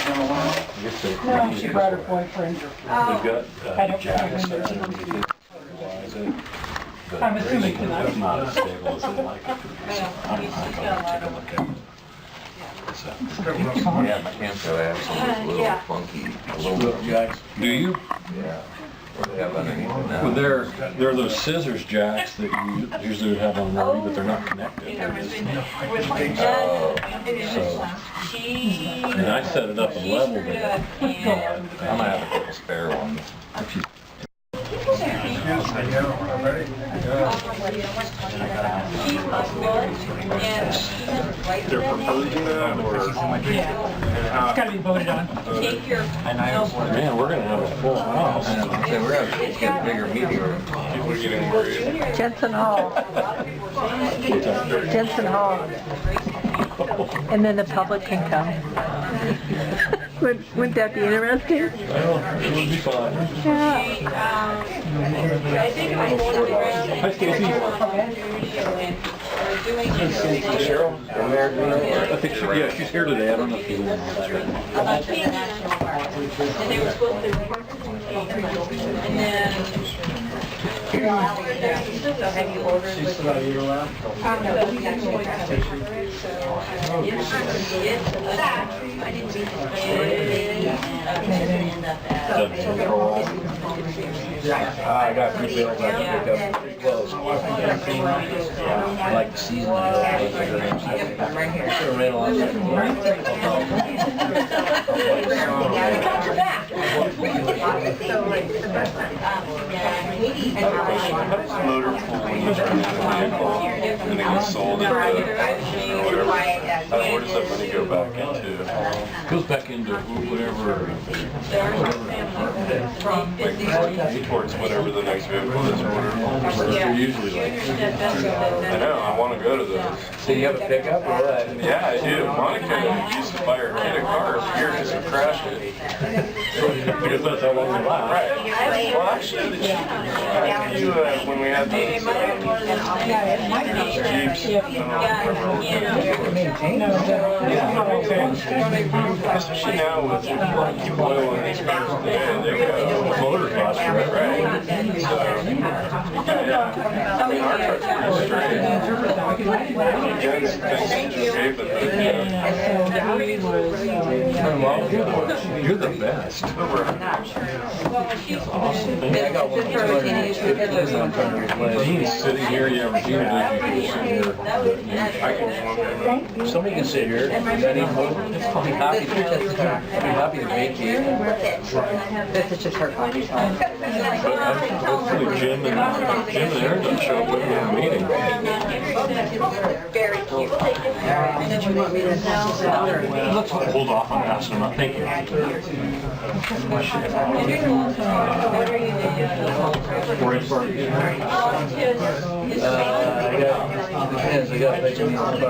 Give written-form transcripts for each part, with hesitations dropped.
No, she brought her boyfriend. We've got jacks that utilize it. I'm assuming tonight. It's not as stable as they like it to be. So I don't know, I'll take a look at it. Yeah, my Camco axle is a little funky, a little bit. Jacks. Do you? Yeah. What do they have underneath it now? Well, they're those scissors jacks that you usually would have on an RV, but they're not connected. They're just, and I set it up and leveled it. I might have a couple spare ones. They're proposing that, or? It's gotta be voted on. Man, we're gonna have a full house. So we're gonna get a bigger meeting room. We're getting worried. Jensen Hall. Jensen Hall. And then the public can come. Wouldn't that be interesting? Well, it would be fun. Yeah. Hi, Stacy. Cheryl? I think she, yeah, she's here today. I don't know if she's in. And they were supposed to, and then. Have you ordered? She's still not even allowed? I didn't read I got two bills I can pick up pretty close. I like the season. I'm right here. Motor pool when you turn the vehicle and it gets sold at or whatever. Where does that money go back into? It goes back into whatever, towards whatever the next vehicle is or whatever. They're usually like, I know, I want to go to those. So you have a pickup or what? Yeah, I do. Monica used to buy her kid a car here just to crash it. Because that's how long they last. Right. Well, actually, when we had those Jeeps, especially now with oil and expenses, they go motor costs, right? So, yeah. I mean, our trucks are straight. Jen's okay, but you're the best. I got one. Dean's sitting here, yeah, Regina did, you can sit here. I can. Somebody can sit here. I'd be happy to vacate. This is just her copy. Hopefully Jim and Aaron don't show up at the meeting. Very cute. Did you want me to pass this out or? Let's hold off on passing them up. Thank you. Orange Park. I got bacon on the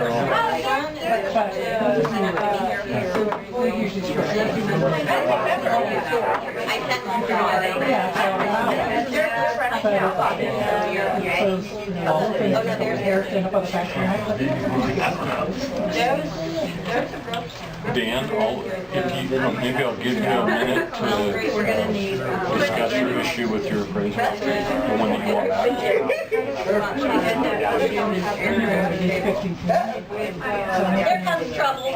Dan, maybe I'll give you a minute to discuss your issue with your appraiser, the one that you want back. Here comes trouble.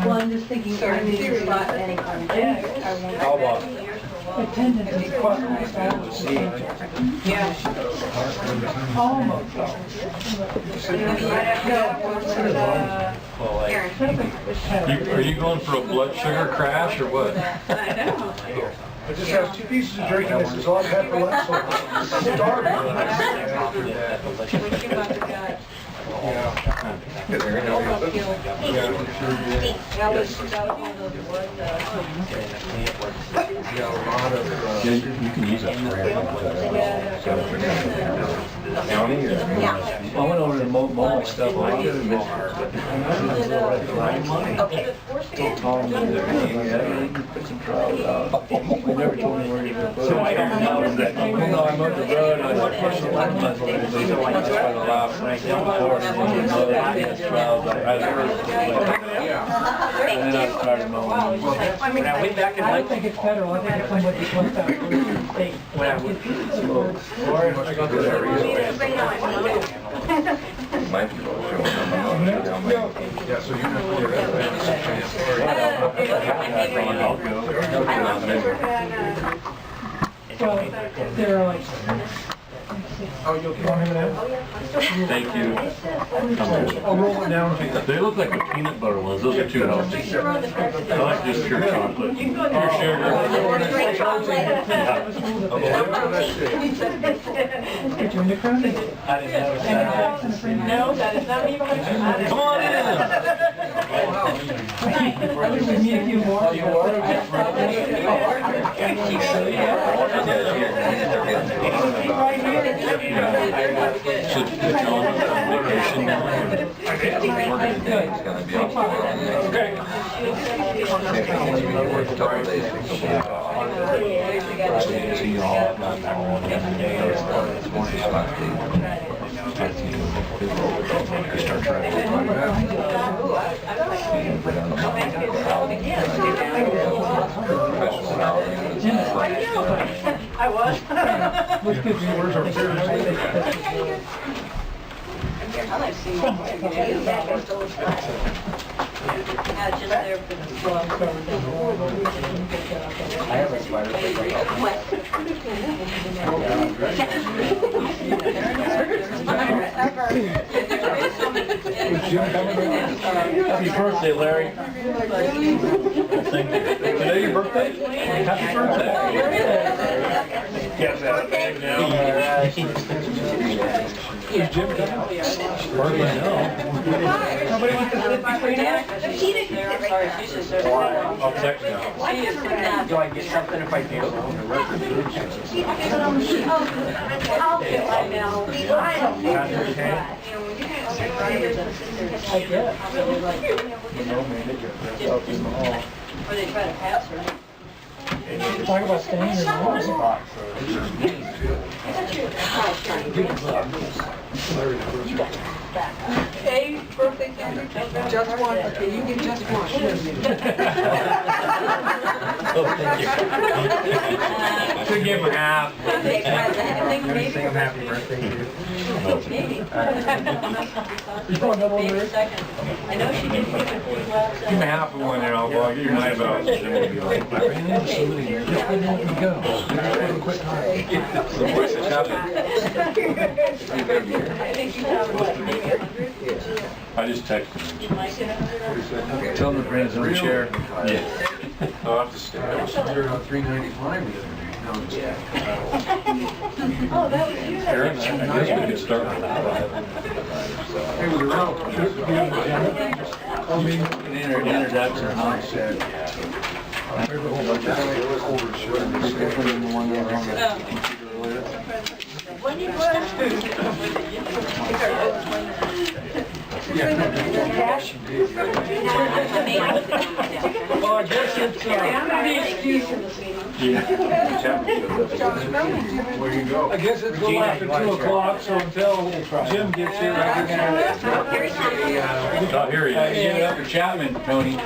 Well, I'm just thinking, I need to spot any kind of. How about? Attendance is quite nice. Yeah. Almost. Are you going for a blood sugar crash or what? I know. I just have 2 pieces of jerky, this is all I've had for lunch, so I'm starving. You can use that for county or? I went over to mobile stuff. Put some trials out. They never told me where you were. So I don't know that. Well, no, I mowed the road and I was like, push the button. allow Frank to report and then you know that he has trials. I and then I started mowing. When I went back in I think it's federal, I think it's somebody who wants out for the state. when I went, My people are showing them. Yeah, so you're not going Well, there are like, Oh, you okay on him now? thank you. I'll roll it down. They look like the peanut butter ones, those are too healthy. I like just pure chocolate. Pure get you in the crowd. No, that is not me. Come on in. I wish we meet a few more. Right here. Should put you on vacation now. It's gonna be all okay. Work a couple days. See you all. This morning, I like to start trying I was. What's good, Where's our parents? I like seeing them. Just there for the I have a spider. Happy birthday, Larry. Thank you. Today your birthday? Happy birthday. Get that bag down. Is Jim coming? Hardly know. Nobody wants to sit between us? I'll text you. Do I get something if I do? I'll get right now. I guess. Or they try to pass her. Talk about staying in the house. Hey, birthday cake. Just one, okay, you get just one. Oh, thank you. Should give him half. Birthday present. Sing him happy birthday. Maybe. You want double Maybe the second. I know she did give it 3 laps. Give me half of one there, I'll get your night about. Just where you go. Quick time. The voice is happy. I think you have like maybe 100. I just texted him. You might get 100. Tell him to bring his own chair. Yeah. I'll have to stay. I was there on 395 the other day. No, I'm just kidding. Oh, that was you. Aaron, I guess we could start with that. Hey, was around. I mean, Introduction, huh? there's a whole bunch of older shit. When you Well, I guess it's, I'm not the excuse in this meeting. Where you go? I guess it's a little after 2 o'clock, so until Jim gets here, I can Not here yet. Give it up for Chapman, Tony.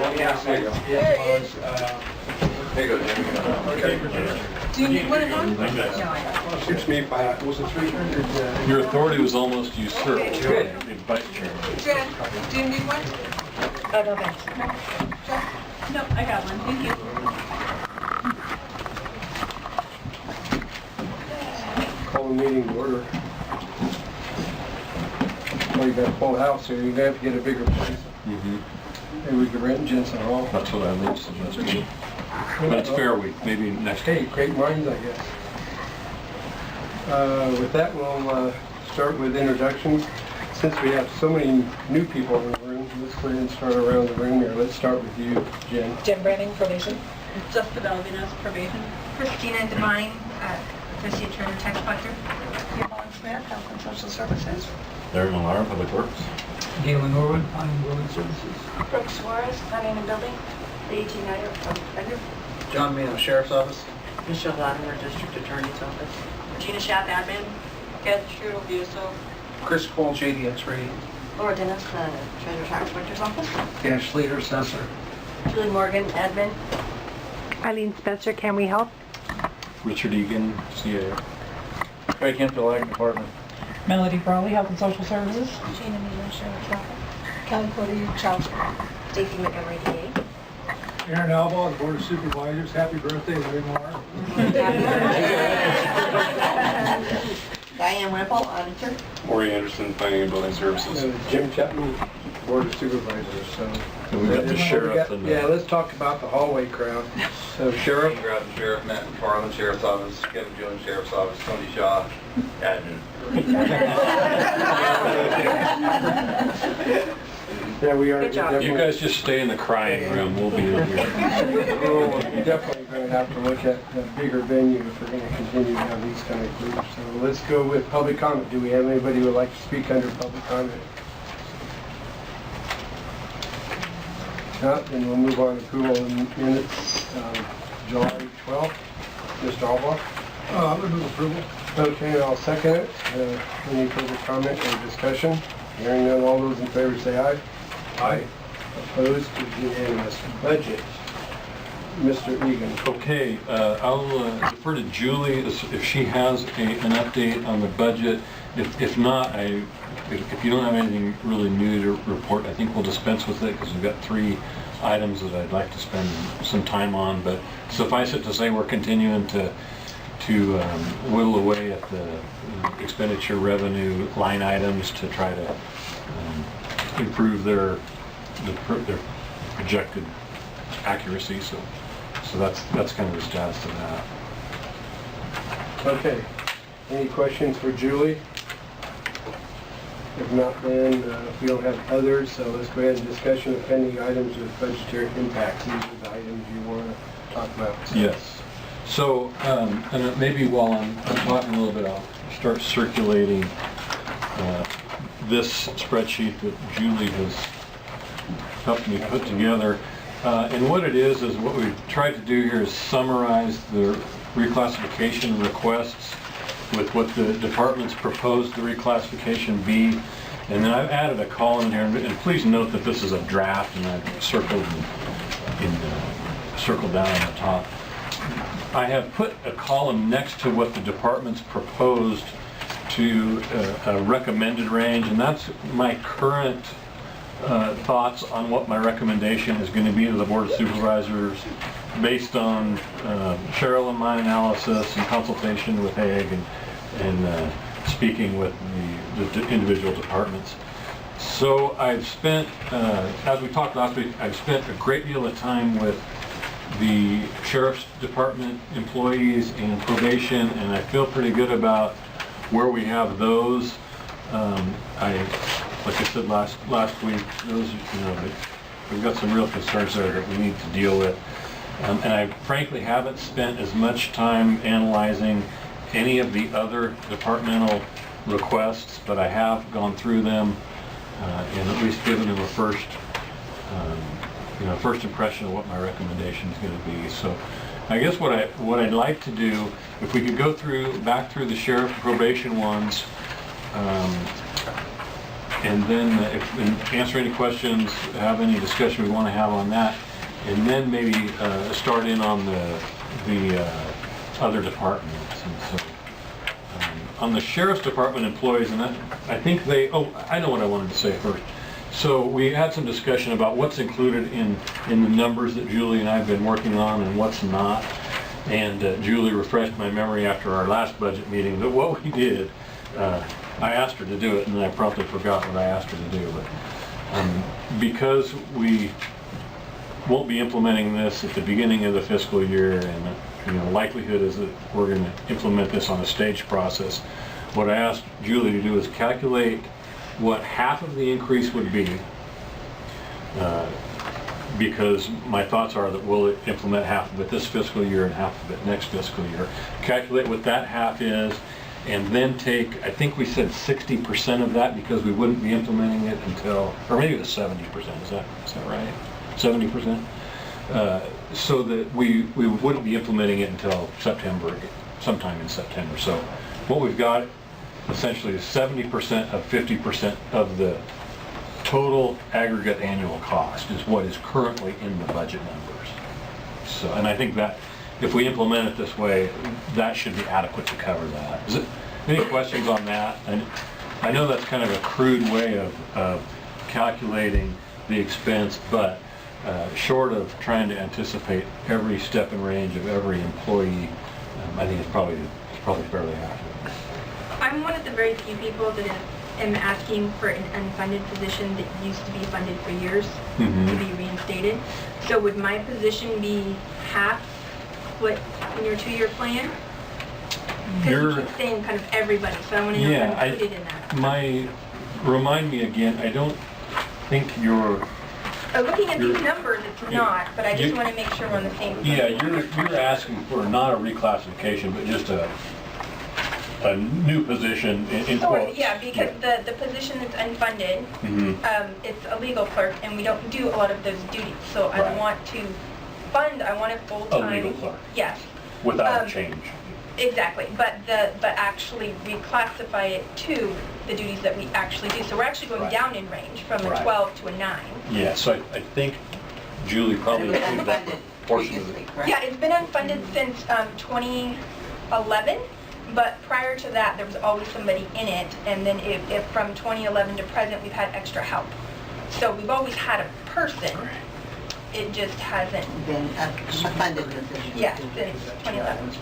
There you go, Jim. Do you need one of those? Shoots me by, was it 300? Your authority was almost usurped. Good. Vice Chairman. Jen, do you need one? Oh, no, thanks. No, I got one. Thank you. Call the meeting to order. Well, you got a full house here, you're gonna have to get a bigger place. Maybe we could rent Jensen Hall. That's what I would suggest. But it's Fair Week, maybe next Hey, week. great minds, I guess. With that, we'll start with introductions. Since we have so many new people in the room, let's go ahead and start around the room here. Let's start with you, Jen. Jen Branning, probation. Just developing us probation. Christina Devine, Associate Treasurer Tax Collector. Yvonne Smith, Health and Social Services. Larry Millar, Public Works. Galen Norwood, I'm Building Services. Brooke Suarez, Planning and Building. Lee Schneider, Public Defender. John Mayo, Sheriff's Office. Michelle Latimer, District Attorney's Office. Regina Schaff, admin. Kat Strudel, BSO. Chris Cole, JDX Rating. Laura Dennis, Treasurer Tax Collector's Office. Dan Schleter, Assessor. Julie Morgan, Admin. Eileen Spencer, can we help? Richard Egan, CA. Craig Hemphill, Ag Department. Melody Brawley, Health and Social Services. Gina Nealon, Sheriff's Office. Kelly Cody, Child Support. Stacy Montgomery, DA. Aaron Alba, the Board of Supervisors, happy birthday, Larry Moore. Diane Whipple, Auditor. Maury Anderson, Planning and Building Services. Jim Chapman, Board of Supervisors, so. And we've got the sheriff and Yeah, let's talk about the hallway crowd. So Sheriff, Groton Sheriff, Matt McFarland, Sheriff's Office, Kevin Jones, Sheriff's Office, Tony Shaw, Admin. yeah, we are Good job. you guys just stay in the crying room. We'll be over here. We're definitely going to have to look at a bigger venue if we're going to continue to have these kind of groups. So let's go with public comment. Do we have anybody who would like to speak under public comment? Not, then we'll move on to approval of minutes, July 12th. Mr. Alba? I'm going to move approval. Okay, I'll second it. Any further comment or discussion? Hearing none, all those in favor say aye. Aye. Opposed? It's unanimous. Budget. Mr. Egan. Okay, I'll defer to Julie if she has an update on the budget. If not, if you don't have anything really new to report, I think we'll dispense with it because we've got 3 items that I'd like to spend some time on. But suffice it to say, we're continuing to whittle away at the expenditure revenue line items to try to improve their projected accuracy. So that's kind of the status of that. Okay. Any questions for Julie? If not, then we don't have others, so let's go ahead and discussion of pending items with budgetary impacts. These are the items you want to talk about. Yes. So, and maybe while I'm talking a little bit, I'll start circulating this spreadsheet that Julie has helped me put together. And what it is what we've tried to do here is summarize the reclassification requests with what the department's proposed the reclassification be. And then I've added a column here, and please note that this is a draft, and I've circled down on the top. I have put a column next to what the department's proposed to a recommended range, and that's my current thoughts on what my recommendation is going to be to the Board of Supervisors based on Cheryl and my analysis and consultation with Haig and speaking with the individual departments. So I've spent, as we talked last week, I've spent a great deal of time with the Sheriff's Department employees and probation, and I feel pretty good about where we have those. Like I said last week, those, we've got some real concerns there that we need to deal with. And I frankly haven't spent as much time analyzing any of the other departmental requests, but I have gone through them and at least given them a first impression of what my recommendation is going to be. So I guess what I'd like to do, if we could go back through the sheriff probation ones, and then and answer any questions, have any discussion we want to have on that, and then maybe start in on the other departments. And so on the Sheriff's Department employees, and I think I know what I wanted to say first. So we had some discussion about what's included in the numbers that Julie and I have been working on and what's not. And Julie refreshed my memory after our last budget meeting that what we did, I asked her to do it, and then I promptly forgot what I asked her to do. But because we won't be implementing this at the beginning of the fiscal year, and the likelihood is that we're going to implement this on a staged process, what I asked Julie to do is calculate what half of the increase would be, because my thoughts are that we'll implement half of it this fiscal year and half of it next fiscal year. Calculate what that half is, and then take, I think we said 60% of that, because we wouldn't be implementing it until, or maybe it was 70%, is that right? 70%? So that we wouldn't be implementing it until September, sometime in September. So what we've got essentially 70% of 50% of the total aggregate annual cost is what is currently in the budget numbers. So, and I think that if we implement it this way, that should be adequate to cover that. Is it, any questions on that? And I know that's kind of a crude way of calculating the expense, but short of trying to anticipate every step and range of every employee, I think it's probably fairly accurate. I'm one of the very few people that am asking for an unfunded position that used to be funded for years to be reinstated. So would my position be half what in your 2-year plan? Because you keep saying kind of everybody, so I want to know if I'm included in that. Remind me again, I don't think you're... Looking at these numbers, it's not, but I just want to make sure we're on the same page. Yeah, you're asking for not a reclassification, but just a new position in quotes. Yeah, because the position that's unfunded, it's a legal clerk, and we don't do a lot of those duties. So I want to fund, I want it full-time. A legal clerk. Yes. Without a change. Exactly, but actually reclassify it to the duties that we actually do. So we're actually going down in range from a 12 to a 9. Yeah, so I think Julie probably included that portion of it. Yeah, it's been unfunded since 2011, but prior to that, there was always somebody in it, and then if from 2011 to present, we've had extra help. So we've always had a person. It just hasn't Been a funded position. Yeah, since 2011.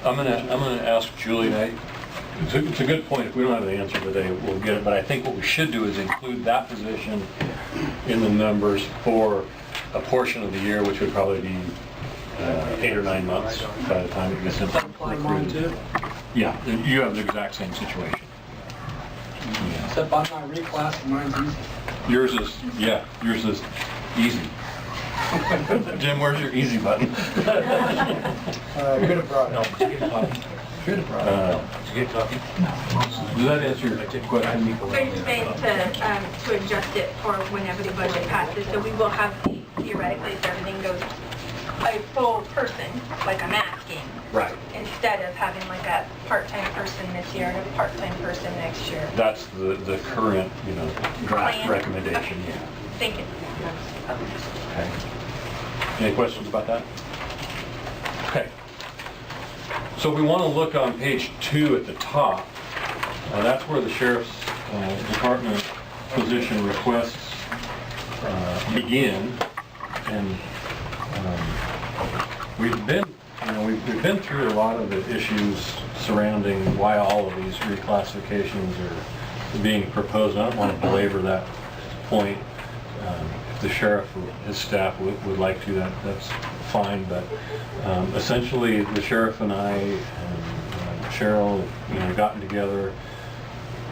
I'm gonna ask Julie, and it's a good point. If we don't have the answer today, we'll get it. But I think what we should do is include that position in the numbers for a portion of the year, which would probably be 8 or 9 months by the time it gets implemented. Yeah, you have the exact same situation. Except I'm not reclassing, mine's easy. Yours is easy. Jim, where's your easy button? Could have brought it. No, did you get coffee? Should have brought it. Did you get coffee? Does that answer your question? We're just saying to adjust it for whenever the budget passes, so we will have, theoretically, if everything goes, a full person, like I'm asking. Right. Instead of having like a part-time person this year and a part-time person next year. That's the current, draft Plan. recommendation, Okay. yeah. Thank you. Okay. Any questions about that? Okay. So we want to look on page 2 at the top. That's where the Sheriff's Department position requests begin. And we've been through a lot of the issues surrounding why all of these reclassifications are being proposed. I don't want to belabor that point. If the sheriff or his staff would like to, that's fine. But essentially, the sheriff and I and Cheryl, gotten together,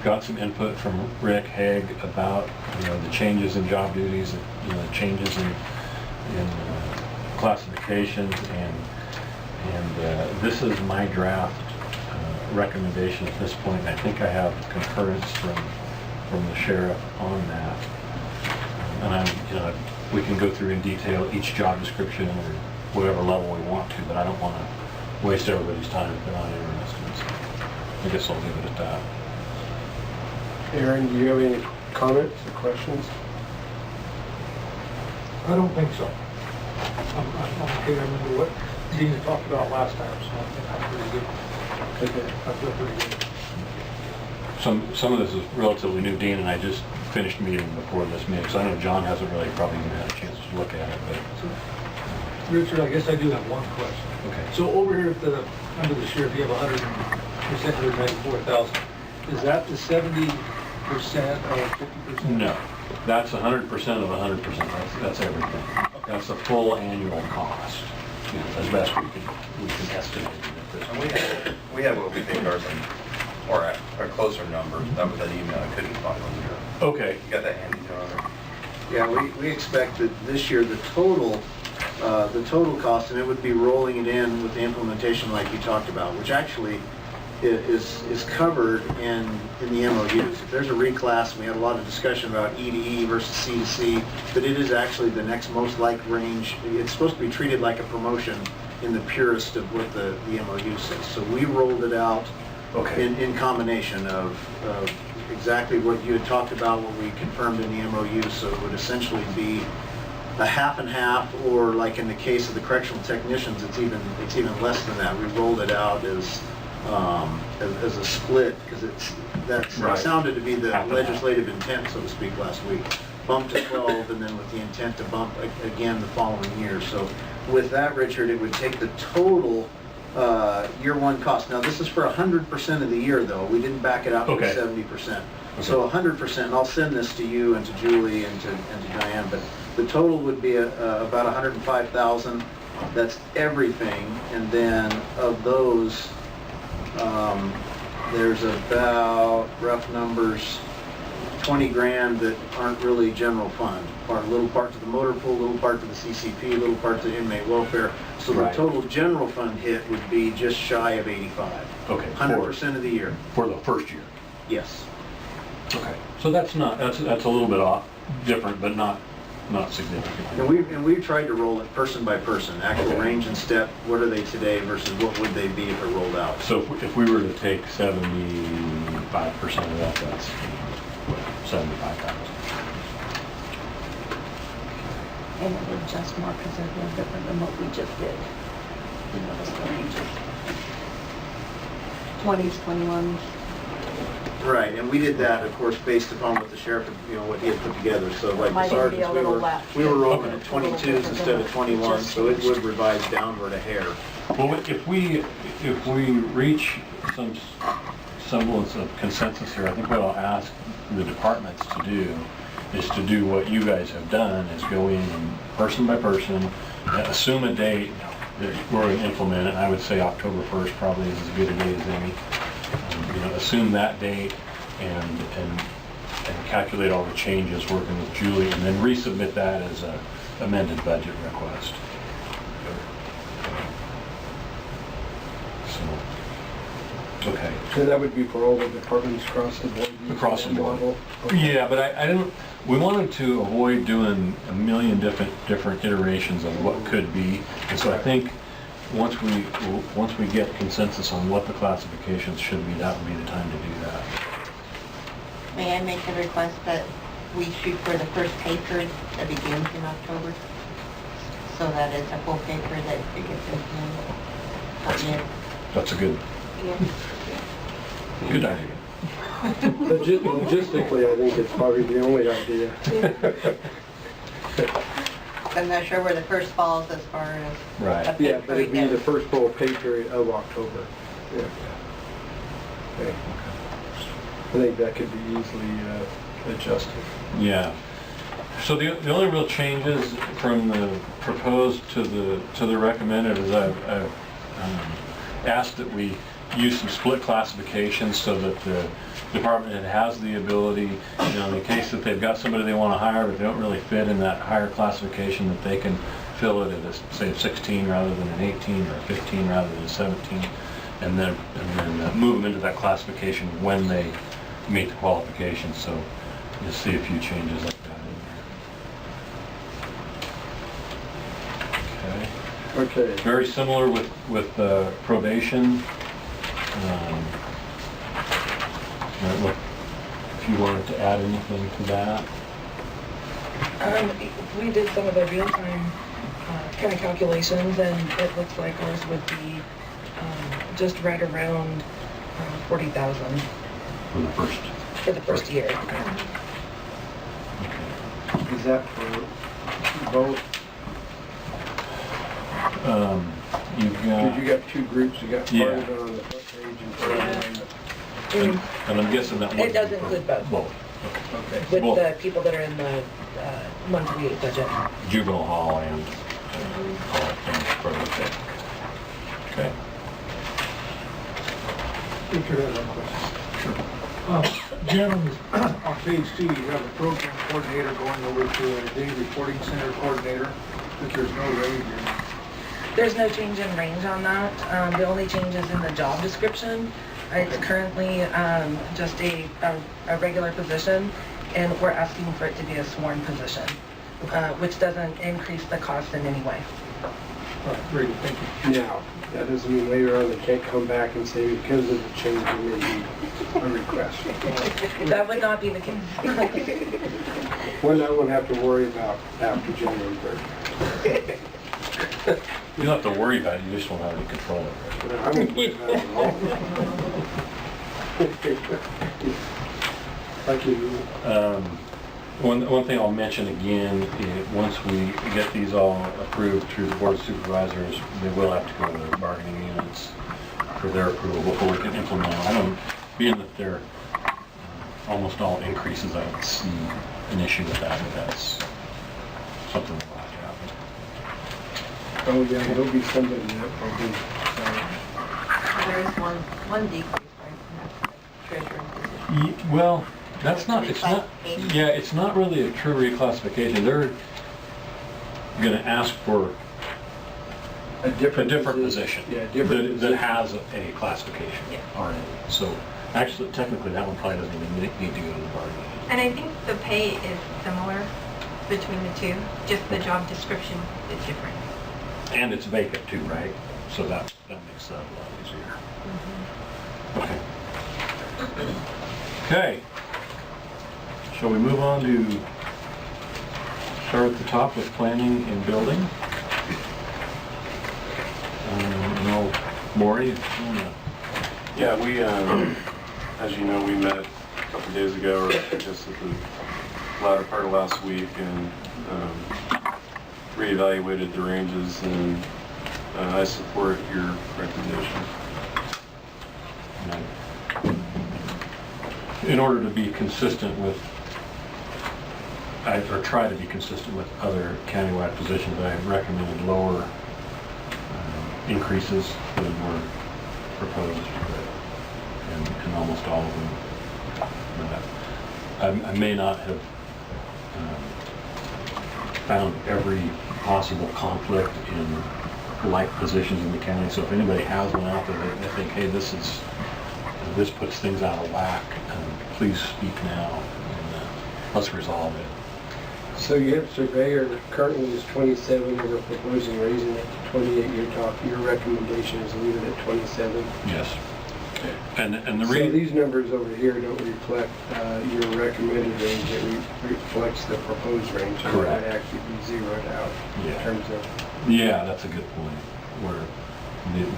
got some input from Rick Haig about the changes in job duties, the changes in classifications, and this is my draft recommendation at this point. And I think I have concurrence from the sheriff on that. And we can go through in detail each job description or whatever level we want to, but I don't want to waste everybody's time if they're not interested. So I guess I'll leave it at that. Aaron, do you have any comments or questions? I don't think so. I'm okay. I remember what Dean had talked about last time, so I think I'm pretty good. Okay. I feel pretty good. Some of this is relatively new, Dean, and I just finished meeting before this meeting, so I know John hasn't really probably even had a chance to look at it, but... Richard, I guess I do have one question. Okay. So over here under the sheriff, you have 194,000. Is that the 70% or 50%? No, that's 100% of 100%. That's everything. Okay. That's the full annual cost, as best we can estimate it at this point. We had what we think are some, or a closer number. That was an email I couldn't find on here. Okay. You got that handy, John? Yeah, we expect that this year the total cost, and it would be rolling it in with the implementation like you talked about, which actually is covered in the MOUs. If there's a reclass, we had a lot of discussion about E to E versus C to C, but it is actually the next most like range. It's supposed to be treated like a promotion in the purest of what the MOU says. So we rolled it out Okay. in combination of exactly what you had talked about, what we confirmed in the MOU. So it would essentially be a half and half, or like in the case of the correctional technicians, it's even less than that. We rolled it out as a split because that Right. sounded to be the Half and half. legislative intent, so to speak, last week. Bump to 12, and then with the intent to bump again the following year. So with that, Richard, it would take the total year one cost. Now, this is for 100% of the year, though. We didn't back it out to Okay. 70%. So 100%, and I'll send this to you and to Julie and to Diane, but the total would be about 105,000. That's everything. And then of those, there's about, rough numbers, 20 grand that aren't really general fund. Little part to the motor pool, little part to the CCP, little part to inmate welfare. So the Right. total general fund hit would be just shy of 85. Okay. 100% of the year. For the first year. Yes. Okay. So that's a little bit off, different, but not significant. And we tried to roll it person by person, actual Okay. range and step, what are they today versus what would they be if it rolled out? So if we were to take 75% of that, that's 75,000. And it would adjust more because they're a little different than what we just did. You know, the ranges. 20s, 21s. Right, and we did that, of course, based upon what the sheriff, what he had put together. So like the Might even be a sergeants, little less. we were rolling Okay. at 22s instead of 21, so it would revise downward a hair. Well, if we reach some semblance of consensus here, I think what I'll ask the departments to do is to do what you guys have done, is go in person by person, assume a date that we're going to implement it. I would say October 1st probably is as good a date as any. Assume that date and calculate all the changes working with Julie, and then resubmit that as a amended budget request. So, okay. So that would be for all the departments across the board? Across the board. Model? Okay. Yeah, but I don't, we wanted to avoid doing a million different iterations of what could be. And so I think once we get consensus on what the classifications should be, that would be the time to do that. May I make the request that we shoot for the first pay period that begins in October? So that it's a full pay period that it gets implemented. That's a good idea. Logistically, I think it's probably the only idea. I'm not sure where the first falls as far as Right. a pay Yeah, but it'd be period the goes. first full pay period of October. Yeah. Okay. I think that could be easily adjusted. Yeah. So the only real changes from the proposed to the recommended is I've asked that we use some split classifications so that the department head has the ability, in the case that they've got somebody they want to hire, but they don't really fit in that higher classification, that they can fill it at a, say, 16 rather than an 18, or a 15 rather than a 17, and then move them into that classification when they meet the qualifications. So you'll see a few changes like that in there. Okay. Okay. Very similar with probation. If you wanted to add anything to that. We did some of the real-time kind of calculations, and it looks like ours would be just right around 40,000 For the first for the first year. Is that for both? You've Because got, you got two groups, you got part Yeah. of it on the front page and part of it on the... and I'm guessing that It does include both. Both. Okay. With Well- the people that are in the 138 budget. Juvenile hall and probation. Okay. Richard has one question. Jim, on page 2, you have a program coordinator going over to a day reporting center coordinator, but there's no raise in. There's no change in range on that. The only change is in the job description. It's currently just a regular position, and we're asking for it to be a sworn position, which doesn't increase the cost in any way. All right, very good, thank you. Now, that doesn't mean later on they can't come back and say because of the change there may be a request. That would not be the case. One I won't have to worry about after January 3rd. You don't have to worry about it, you just won't have any control over it. I won't worry about it at all. Thank you. One thing I'll mention again, once we get these all approved through the Board of Supervisors, they will have to go to the bargaining units for their approval before we can implement them. I don't, being that they're almost all increases, I don't see an issue with that, but that's something we'll have to happen. Oh, yeah, there'll be somebody that will be, There is one decrease, right? Treasurer position. Well, that's not, it's not, yeah, it's not really a true reclassification. They're gonna ask for a different position Yeah, different that position. has a classification already. So actually, technically, that one probably doesn't even need to go to the bargaining unit. And I think the pay is similar between the two, just the job description is different. And it's vacant too, right? So that makes that a lot easier. Okay. Okay. Shall we move on to start at the top with planning and building? No, Maury, if you wanna- Yeah, we, as you know, we met a couple days ago, or I guess at the latter part of last week, and reevaluated the ranges, and I support your recommendation. In order to be consistent with, or try to be consistent with other countywide positions, I recommended lower increases than were proposed, in almost all of them. I may not have found every possible conflict in like positions in the county, so if anybody has one out there that they think, hey, this puts things out of whack, please speak now, and let's resolve it. So you have surveyor that currently is 27, and we're proposing raising it to 28. Your recommendation is leave it at 27. Yes. And the So reason... these numbers over here don't reflect your recommended range, it reflects the proposed range. So Correct. it would actually be zeroed out in terms of... Yeah, that's a good point, where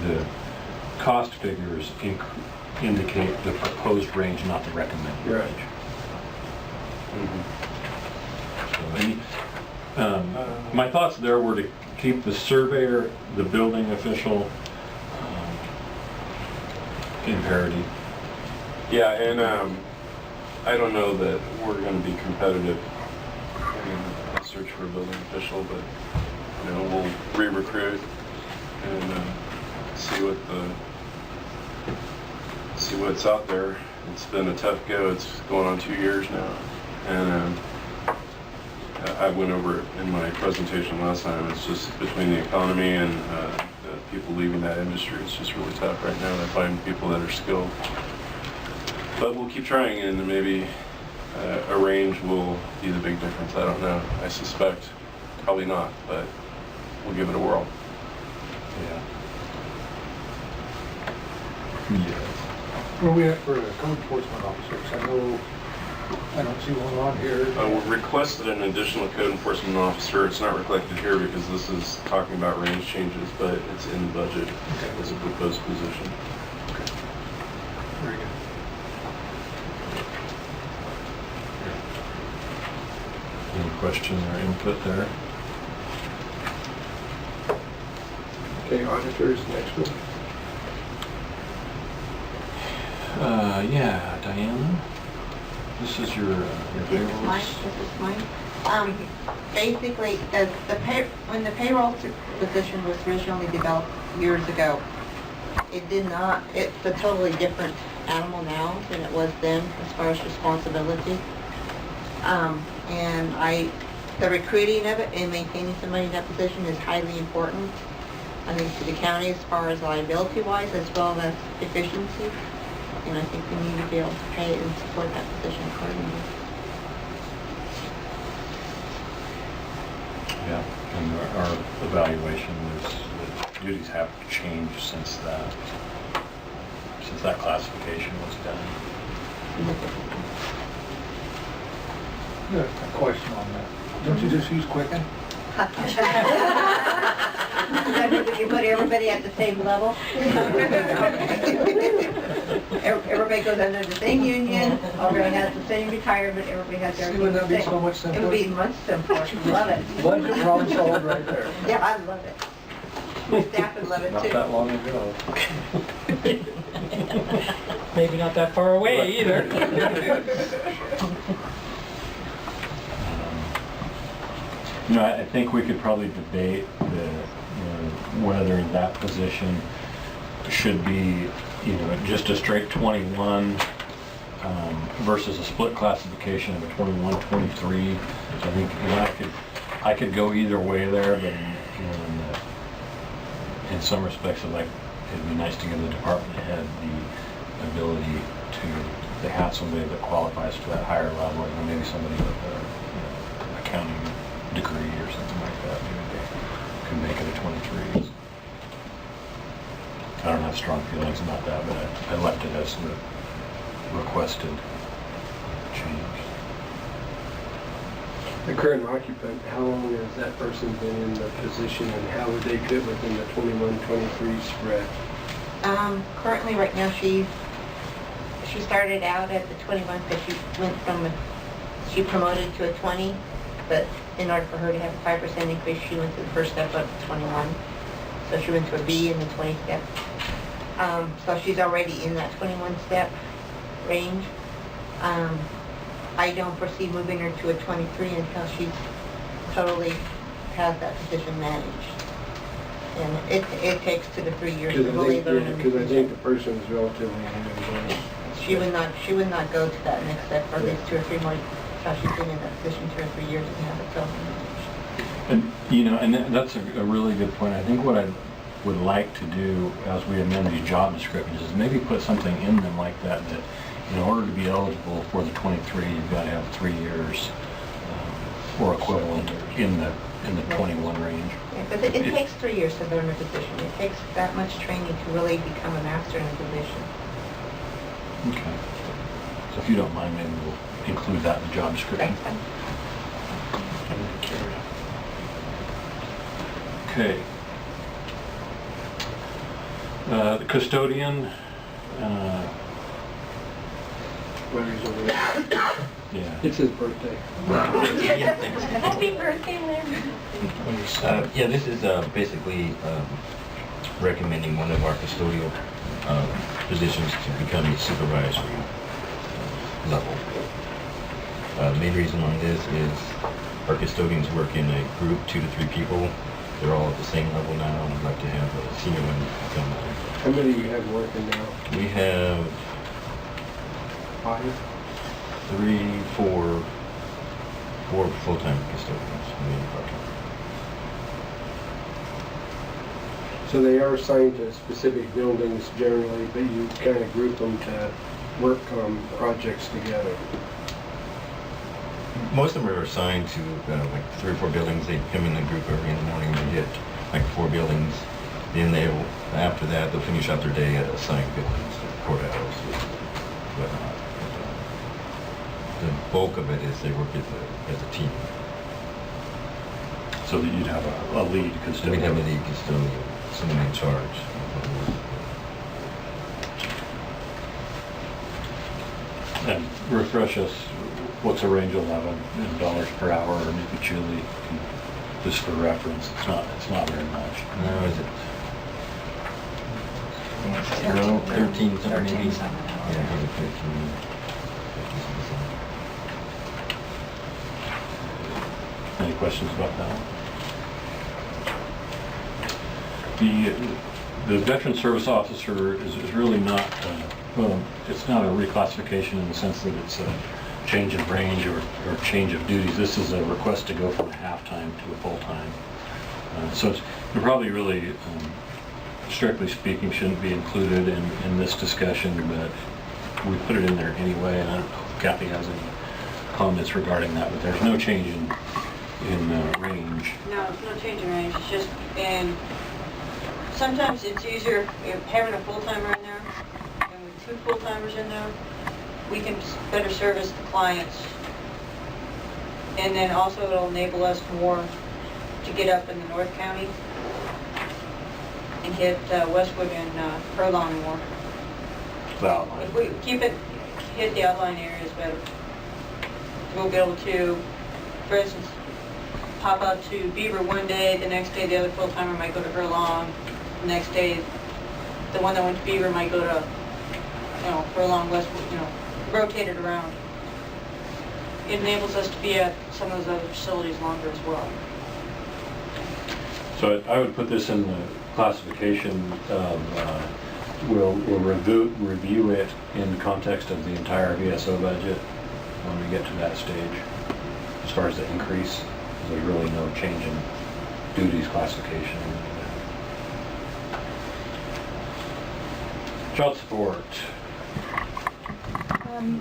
the cost figures indicate the proposed range, not the recommended Right. range. Mm-hmm. My thoughts there were to keep the surveyor, the building official in parity. Yeah, and I don't know that we're going to be competitive in the search for a building official, but we'll re-recruit and see what's out there. It's been a tough go. It's going on 2 years now, and I went over it in my presentation last time. It's just between the economy and people leaving that industry. It's just really tough right now to find people that are skilled. But we'll keep trying, and maybe a range will be the big difference. I don't know. I suspect probably not, but we'll give it a whirl. Yeah. Where we at for code enforcement officers? I don't see one on here. We requested an additional code enforcement officer. It's not reflected here because this is talking about range changes, but it's in the budget as a proposed position. Okay. Very good. Any questions or input there? Okay, auditors, next one. Yeah, Diana, this is your This is mine, payrolls. this is mine. Basically, when the payroll position was originally developed years ago, it's a totally different animal now than it was then as far as responsibility. And the recruiting of it and maintaining somebody in that position is highly important, I think, to the county as far as liability-wise as well as efficiency. And I think we need to be able to pay and support that position accordingly. Yeah. And our evaluation was that duties have changed since that classification was done. Got a question on that. Don't you just use Quicken? You put everybody at the same level. Everybody goes under the same union, everybody has the same retirement, everybody has their. See, wouldn't that be so much It simpler? would be much simpler, love it. Budget problem solved right there. Yeah, I love it. My staff would love it Not too. that long ago. Maybe not that far away either. I think we could probably debate whether that position should be, just a straight 21 versus a split classification of a 21, 23. So I think I could go either way there, but in some respects, it'd be nice to give the department head the ability to, if they have somebody that qualifies for that higher level, maybe somebody with an accounting degree or something like that, maybe they could make it a 23. I don't have strong feelings about that, but I left it as the requested change. The current occupant, how long has that person been in the position and how would they fit within the 21-23 spread? Currently, right now, she started out at the 21 because she promoted to a 20, but in order for her to have a 5% increase, she went to the first step up to 21. So she went to a B in the 20 step. So she's already in that 21 step range. I don't foresee moving her to a 23 until she's totally has that position managed. And it takes 2 to 3 years to really learn. Because I think the person is relatively new. She would not go to that next step for at least 2 or 3 more. So she's been in that position 2 or 3 years and have it self-managed. And that's a really good point. I think what I would like to do as we amend these job descriptions is maybe put something in them like that in order to be eligible for the 23, you've got to have 3 years or equivalent in the 21 range. Yeah, but it takes 3 years to learn a position. It takes that much training to really become a master in a position. Okay. So if you don't mind, maybe we'll include that in the job description. That's fine. Okay. The custodian, Larry's over there. yeah. It's his birthday. Happy birthday, Larry. Yeah, this is basically recommending one of our custodial positions to become a supervisory level. The main reason on this is our custodians work in a group, 2 to 3 people. They're all at the same level now, and I'd like to have a senior one become that. How many do you have working now? We have 5? 3, 4 full-time custodians. And then part-time. So they are assigned to specific buildings generally, but you kind of group them to work on projects together. Most of them are assigned to like 3 or 4 buildings. They come in a group early in the morning. They hit like 4 buildings. Then they will, after that, they'll finish out their day at assigned buildings, courthouse, whatnot. The bulk of it is they work as a team. So that you'd have a lead So custodian. we'd have a lead custodian, someone in charge. And refresh us, what's a range $11 per hour, or maybe Julie, just for reference, it's not very much. No, is it? No, 13 something maybe. Yeah, maybe 13. 50 something. Any questions about that? The veteran service officer is really not, it's not a reclassification in the sense that it's a change of range or change of duties. This is a request to go from a half-time to a full-time. So it probably really, strictly speaking, shouldn't be included in this discussion, but we put it in there anyway, and I don't know if Kathy has any comments regarding that, but there's no change range. No, it's no change in range, it's just, and sometimes it's easier if having a full-timer in there, and with 2 full-timers in there, we can better service the clients. And then also it'll enable us more to get up in the North County and hit Westwood and Furlong more. Well, If we keep it, hit the outlying areas better. We'll be able to, for instance, pop out to Beaver one day, the next day the other full-timer might go to Furlong, the next day the one that went to Beaver might go to, Furlong, Westwood, rotate it around. It enables us to be at some of those other facilities longer as well. So I would put this in the classification of, we'll review it in the context of the entire VSO budget when we get to that stage. As far as the increase, there's really no change in duties classification. Child support.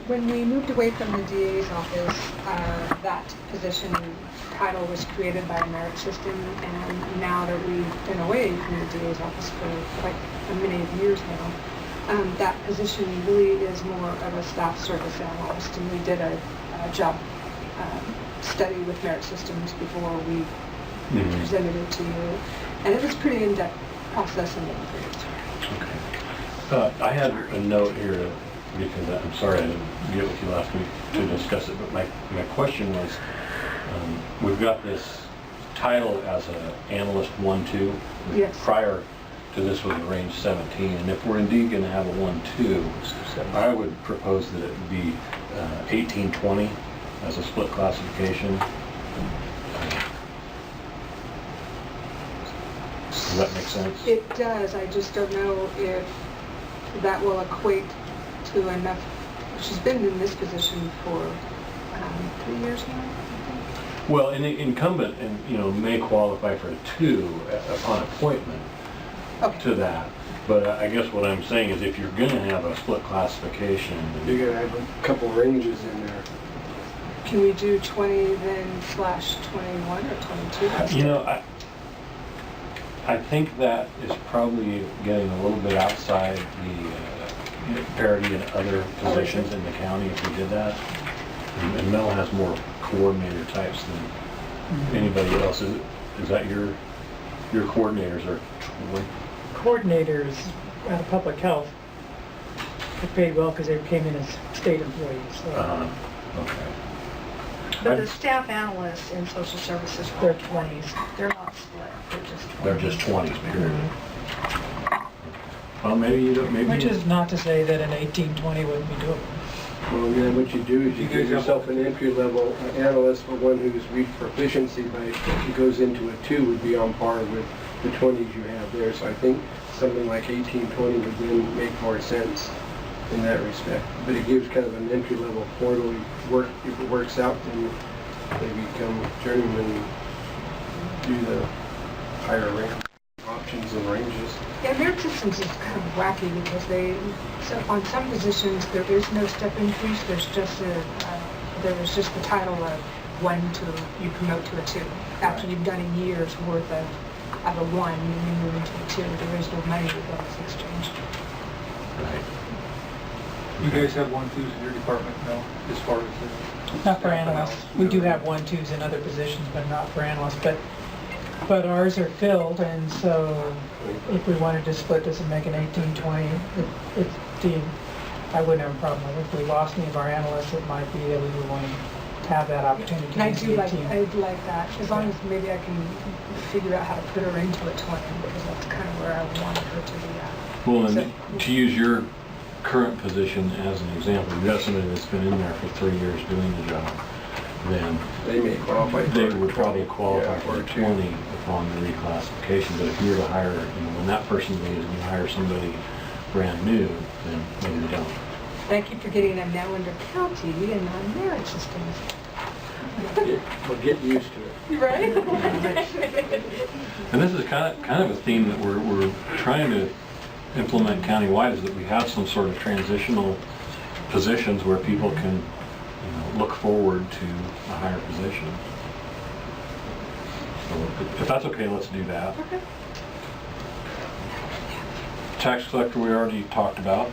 When we moved away from the DA's office, that position title was created by a merit system, and now that we've been away from the DA's office for quite many years now, that position really is more of a staff service analyst, and we did a job study with merit systems before we presented it to you, and it was pretty in-depth process and improved. Okay. I had a note here, because I'm sorry I didn't get with you last week to discuss it, but my question was, we've got this title as an analyst 1-2. Yes. Prior to this was range 17, and if we're indeed going to have a 1-2, I would propose that it be 18-20 as a split classification. Does that make sense? It does, I just don't know if that will equate to enough. She's been in this position for 3 years now, I think. Well, an incumbent, may qualify for a 2 upon appointment to that. But I guess what I'm saying is, if you're going to have a split classification, You're gonna have a couple ranges in there. Can we do 20 then /21 or 22? I think that is probably getting a little bit outside the parity in other positions in the county if we did that. And Mel has more coordinator types than anybody else. Is that your coordinators are 20? Coordinators out of public health are paid well because they came in as state employees. So. Okay. But the staff analysts in social services, They're 20s. they're not split, they're just 20. They're just 20s, period. Well, maybe you don't, maybe. Which is not to say that an 18-20 wouldn't be doable. Well, yeah, what you do is you give yourself an entry-level analyst, for one who's reached proficiency, but if he goes into a 2 would be on par with the 20s you have there. So I think something like 18-20 would then make more sense in that respect. But it gives kind of an entry-level quarterly work. If it works out, then they become journeymen, do the higher rank options and ranges. Yeah, merit systems is kind of wacky because on some positions there is no step increase. There's just there's just the title of 1 to you promote to a 2 after you've done a year's worth of a 1, and you move into a 2. There is no money that gets exchanged. Right. You guys have 1-2s in your department now, as far as the... Not for analysts. We do have 1-2s in other positions, but not for analysts. But ours are filled, and so if we wanted to split this and make an 18-20, I wouldn't have a problem with it. If we lost any of our analysts, it might be that we would want to have that opportunity. And I'd like that, as long as maybe I can figure out how to put her into a 20, because that's kind of where I wanted her to be at. Well, and to use your current position as an example, you've got somebody that's been in there for 3 years doing the job, then they may qualify. They would probably qualify for a 20 upon the reclassification. But if you were to hire, when that person leaves and you hire somebody brand new, then maybe they don't. Thank you for getting them now under county and not merit systems. We'll get used to it. Right? And this is kind of a theme that we're trying to implement countywide, is that we have some sort of transitional positions where people can look forward to a higher position. So if that's okay, let's do that. Tax collector we already talked about.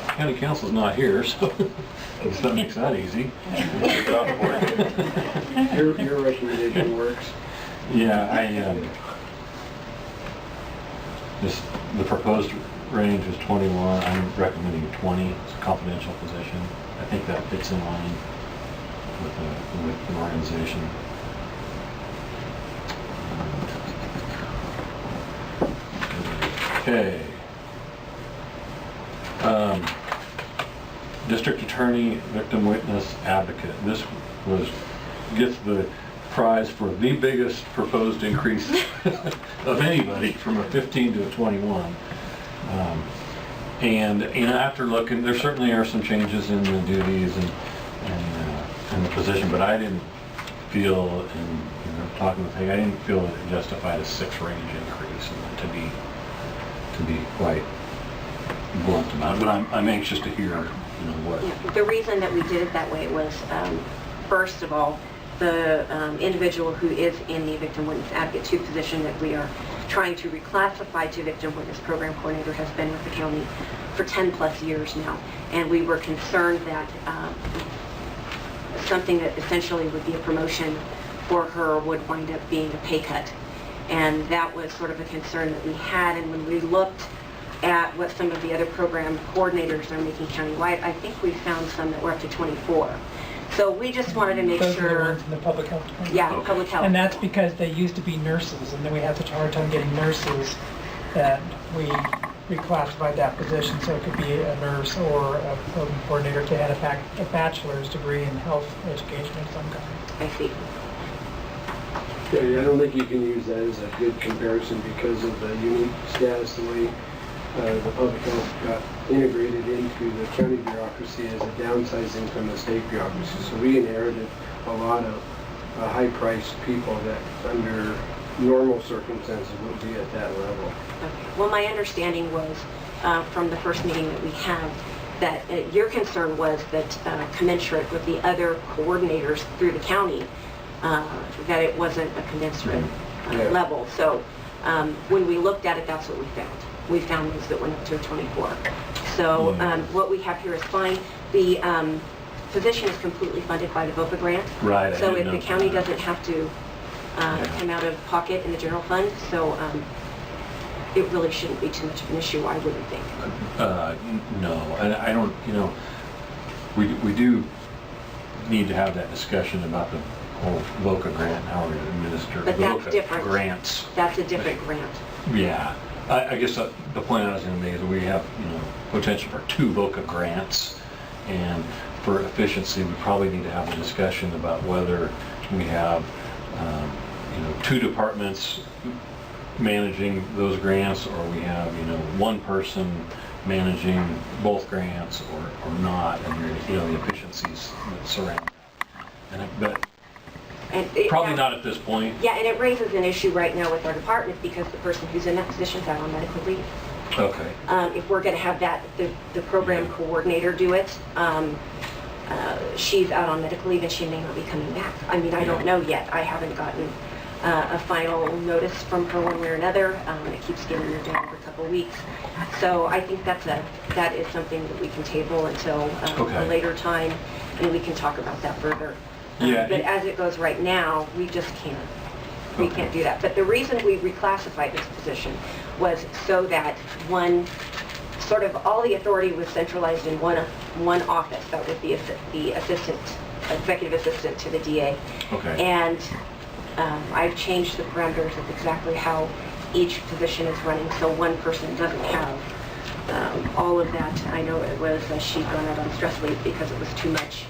County council's not here, so that makes that easy. Your recommendation works. Yeah, the proposed range is 21. I'm recommending 20. It's a confidential position. I think that fits in line with the organization. Okay. District Attorney, Victim Witness Advocate. This gets the prize for the biggest proposed increase of anybody, from a 15 to a 21. And after looking, there certainly are some changes in the duties and the position, but I didn't feel, talking with Hay, I didn't feel it justified a 6 range increase, and to be quite blunt about it. But I'm anxious to hear, what. Yeah, the reason that we did it that way was, first of all, the individual who is in the Victim Witness Advocate 2 position that we are trying to reclassify to Victim Witness Program Coordinator has been with the county for 10 plus years now. And we were concerned that something that essentially would be a promotion for her would wind up being a pay cut. And that was sort of a concern that we had. And when we looked at what some of the other program coordinators are making countywide, I think we found some that were up to 24. So we just wanted to make Those are the sure. ones in the public health department? Yeah, public health. And that's because they used to be nurses, and then we had such a hard time getting nurses that we reclassified that position so it could be a nurse or a program coordinator if they had a bachelor's degree in health education of some kind. I see. Okay, I don't think you can use that as a good comparison because of the unique status, the way the public health got integrated into the county bureaucracy as a downsizing from the state bureaucracy. So we inherited a lot of high-priced people that under normal circumstances would be at that level. Okay. Well, my understanding was from the first meeting that we had that your concern was that commensurate with the other coordinators through the county, that it wasn't a commensurate level. So when we looked at it, that's what we found. We found those that went up to a 24. So what we have here is fine. The position is completely funded by the VOCA grant. Right. So if the county doesn't have to come out of pocket in the general fund, so it really shouldn't be too much of an issue, I wouldn't think. No, and I don't, we do need to have that discussion about the whole VOCA grant and how we administer But that's VOCA different. grants. That's a different grant. Yeah. I guess the point I was going to make is that we have, potential for 2 VOCA grants, and for efficiency, we probably need to have a discussion about whether we have, 2 departments managing those grants, or we have, 1 person managing both grants, or not, and the efficiencies that surround that. Probably not at this point. Yeah, and it raises an issue right now with our department because the person who's in that position is out on medical leave. Okay. If we're going to have the program coordinator do it, she's out on medical leave and she may not be coming back. I mean, I don't know yet. I haven't gotten a final notice from her one way or another. It keeps getting moved down for a couple of weeks. So I think that is something that we can table until a later time, and we can talk about that further. But as it goes right now, we just can't. We can't do that. But the reason we reclassified this position was so that sort of all the authority was centralized in one office. That was the executive assistant to the DA. Okay. And I've changed the parameters of exactly how each position is running, so one person doesn't have all of that. I know it was she'd gone out on stress leave because it was too much.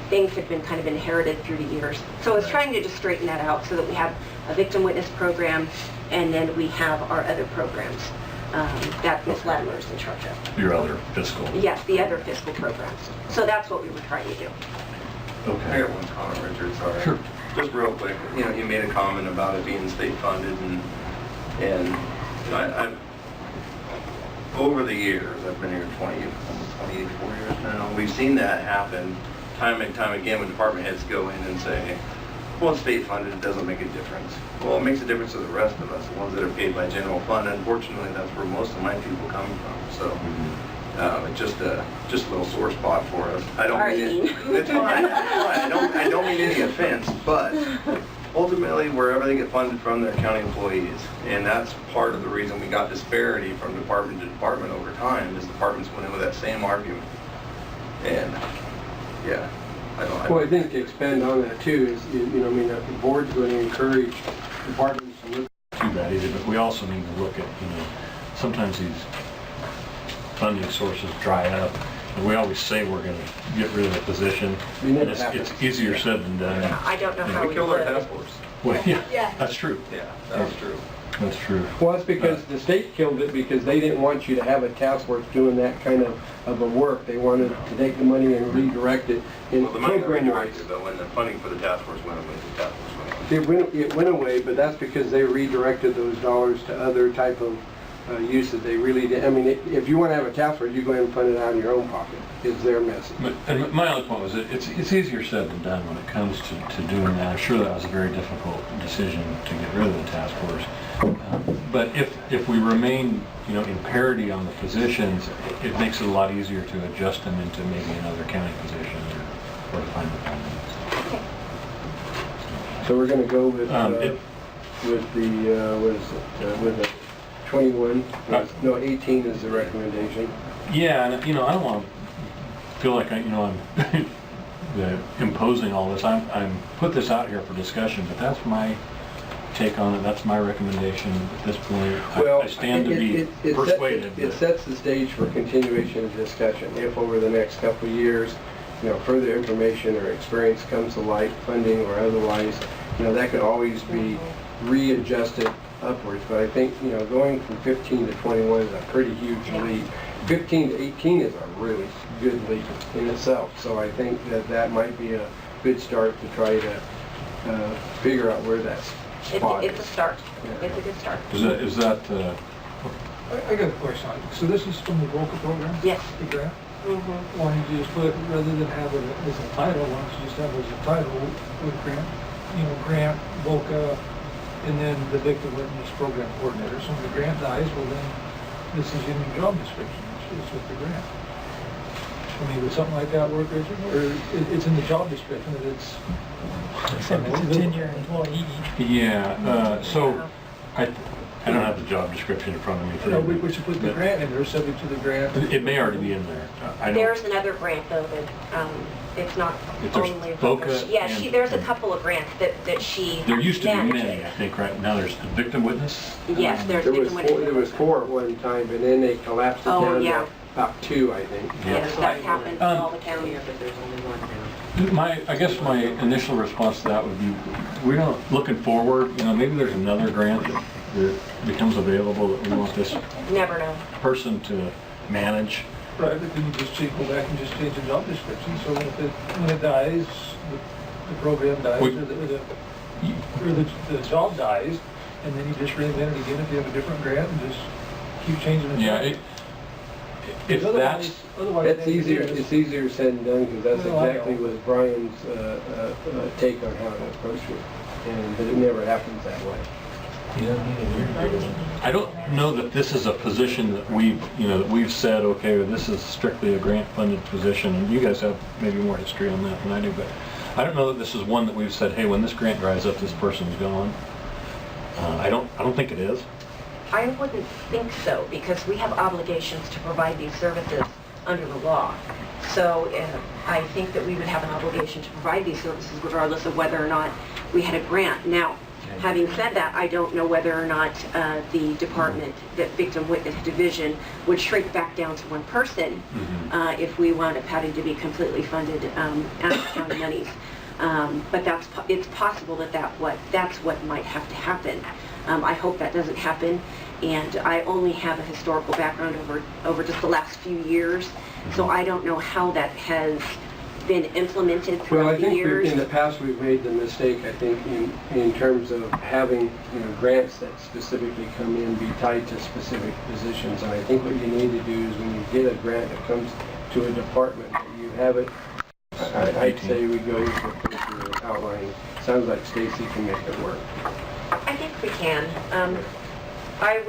Things had been kind of inherited through the years. So I was trying to just straighten that out so that we have a victim witness program, and then we have our other programs that Ms. Latimer is in charge of. Your other fiscal? Yes, the other fiscal programs. So that's what we were trying to do. Okay. I got one comment, Richard, sorry. Sure. Just real quick, you made a comment about it being state funded, and I've over the years, I've been here 24 years now, we've seen that happen time and time again when department heads go in and say, well, it's state funded, it doesn't make a difference. Well, it makes a difference to the rest of us, the ones that are paid by general fund. Unfortunately, that's where most of my people come from, so. It's just a little sore spot for us. I don't mean it. It's fine. It's fine. I don't mean any offense, but ultimately, wherever they get funded from, they're county employees, and that's part of the reason we got disparity from department to department over time. Is departments went in with that same argument, and yeah, Well, I think to expand on that too is, I mean, the board's going to encourage departments to look Too bad either, but we also need to look at, sometimes these funding sources dry up. And we always say we're going to get rid of a position, and it's easier said than done. I don't know how we killed our task force. Well, yeah, that's true. Yeah, that's true. That's true. Well, that's because the state killed it because they didn't want you to have a task force doing that kind of a work. They wanted to take the money and redirect it in Well, the money got program redirected, but when the funding for the task force went away, the task force went away. It went away, but that's because they redirected those dollars to other type of uses. They really did. I mean, if you want to have a task force, you go ahead and fund it out of your own pocket, is their message. And my other point was that it's easier said than done when it comes to doing that. I'm sure that was a very difficult decision to get rid of the task force. But if we remain, in parity on the positions, it makes it a lot easier to adjust them into maybe another county position or to find the funding. So we're going to go with the 21. No, 18 is the recommendation. Yeah, and I don't want to feel like I'm imposing all this. I'm put this out here for discussion, but that's my take on it. That's my recommendation at this point. Well, I stand to be persuaded. It sets the stage for continuation of discussion. If over the next couple of years, further information or experience comes to light, funding or otherwise, that could always be readjusted upwards. But I think, going from 15 to 21 is a pretty huge leap. 15 to 18 is a really good leap in itself. So I think that might be a good start to try to figure out where that's spot It's a is. start. Yeah. It's a good start. Is that I got a question on it. So this is from the VOCA program? Yes. The grant? Mm-hmm. Why don't you just put, rather than have it as a title, why don't you just have it as a title with grant? Grant, VOCA, and then the victim witness program coordinator. So when the grant dies, well then, this is in your job description. It's with the grant. I mean, would something like that work, Richard? Or it's in the job description that it's... Except it's a 10-year employee. Yeah, so I don't have the job description in front of me. No, we should put the grant in there, subject to the grant. It may already be in there. I don't. There's another grant though that, it's not There's only VOCA Yeah, and- there's a couple of grants that she There used to be many, manages. I think, right now there's the victim witness. Yes, there's There was victim witness. there was 4 at one time, but then they collapsed it Oh, down yeah. to about 2, I think. Yes, that's happened in all the counties. I guess my initial response to that would be, we're not looking forward, maybe there's another grant that becomes available that we want this Never know. person to manage. Right, but then you just go back and just change the job description, so when it dies, the program dies, or the job dies, and then you just reinvent it again if you have a different grant and just keep changing the Yeah, grant. if that's, Otherwise, It's easier said than done, because that's Well, I exactly know. was Brian's take on how to approach it. But it never happens that way. I don't know that this is a position that we've said, okay, well, this is strictly a grant-funded position, and you guys have maybe more history on that than I do, but I don't know that this is one that we've said, hey, when this grant dries up, this person's gone. I don't think it is. I wouldn't think so, because we have obligations to provide these services under the law. So I think that we would have an obligation to provide these services regardless of whether or not we had a grant. Now, having said that, I don't know whether or not the department, the victim witness division, would shrink back down to one person if we wound up having to be completely funded out of county monies. But it's possible that's what might have to happen. I hope that doesn't happen, and I only have a historical background over just the last few years, so I don't know how that has been implemented Well, throughout I the think years. in the past we've made the mistake, I think, in terms of having grants that specifically come in be tied to specific positions. And I think what you need to do is when you get a grant that comes to a department, you have it, I'd say we go for outline. Sounds like Stacy can make it work. I think we can. I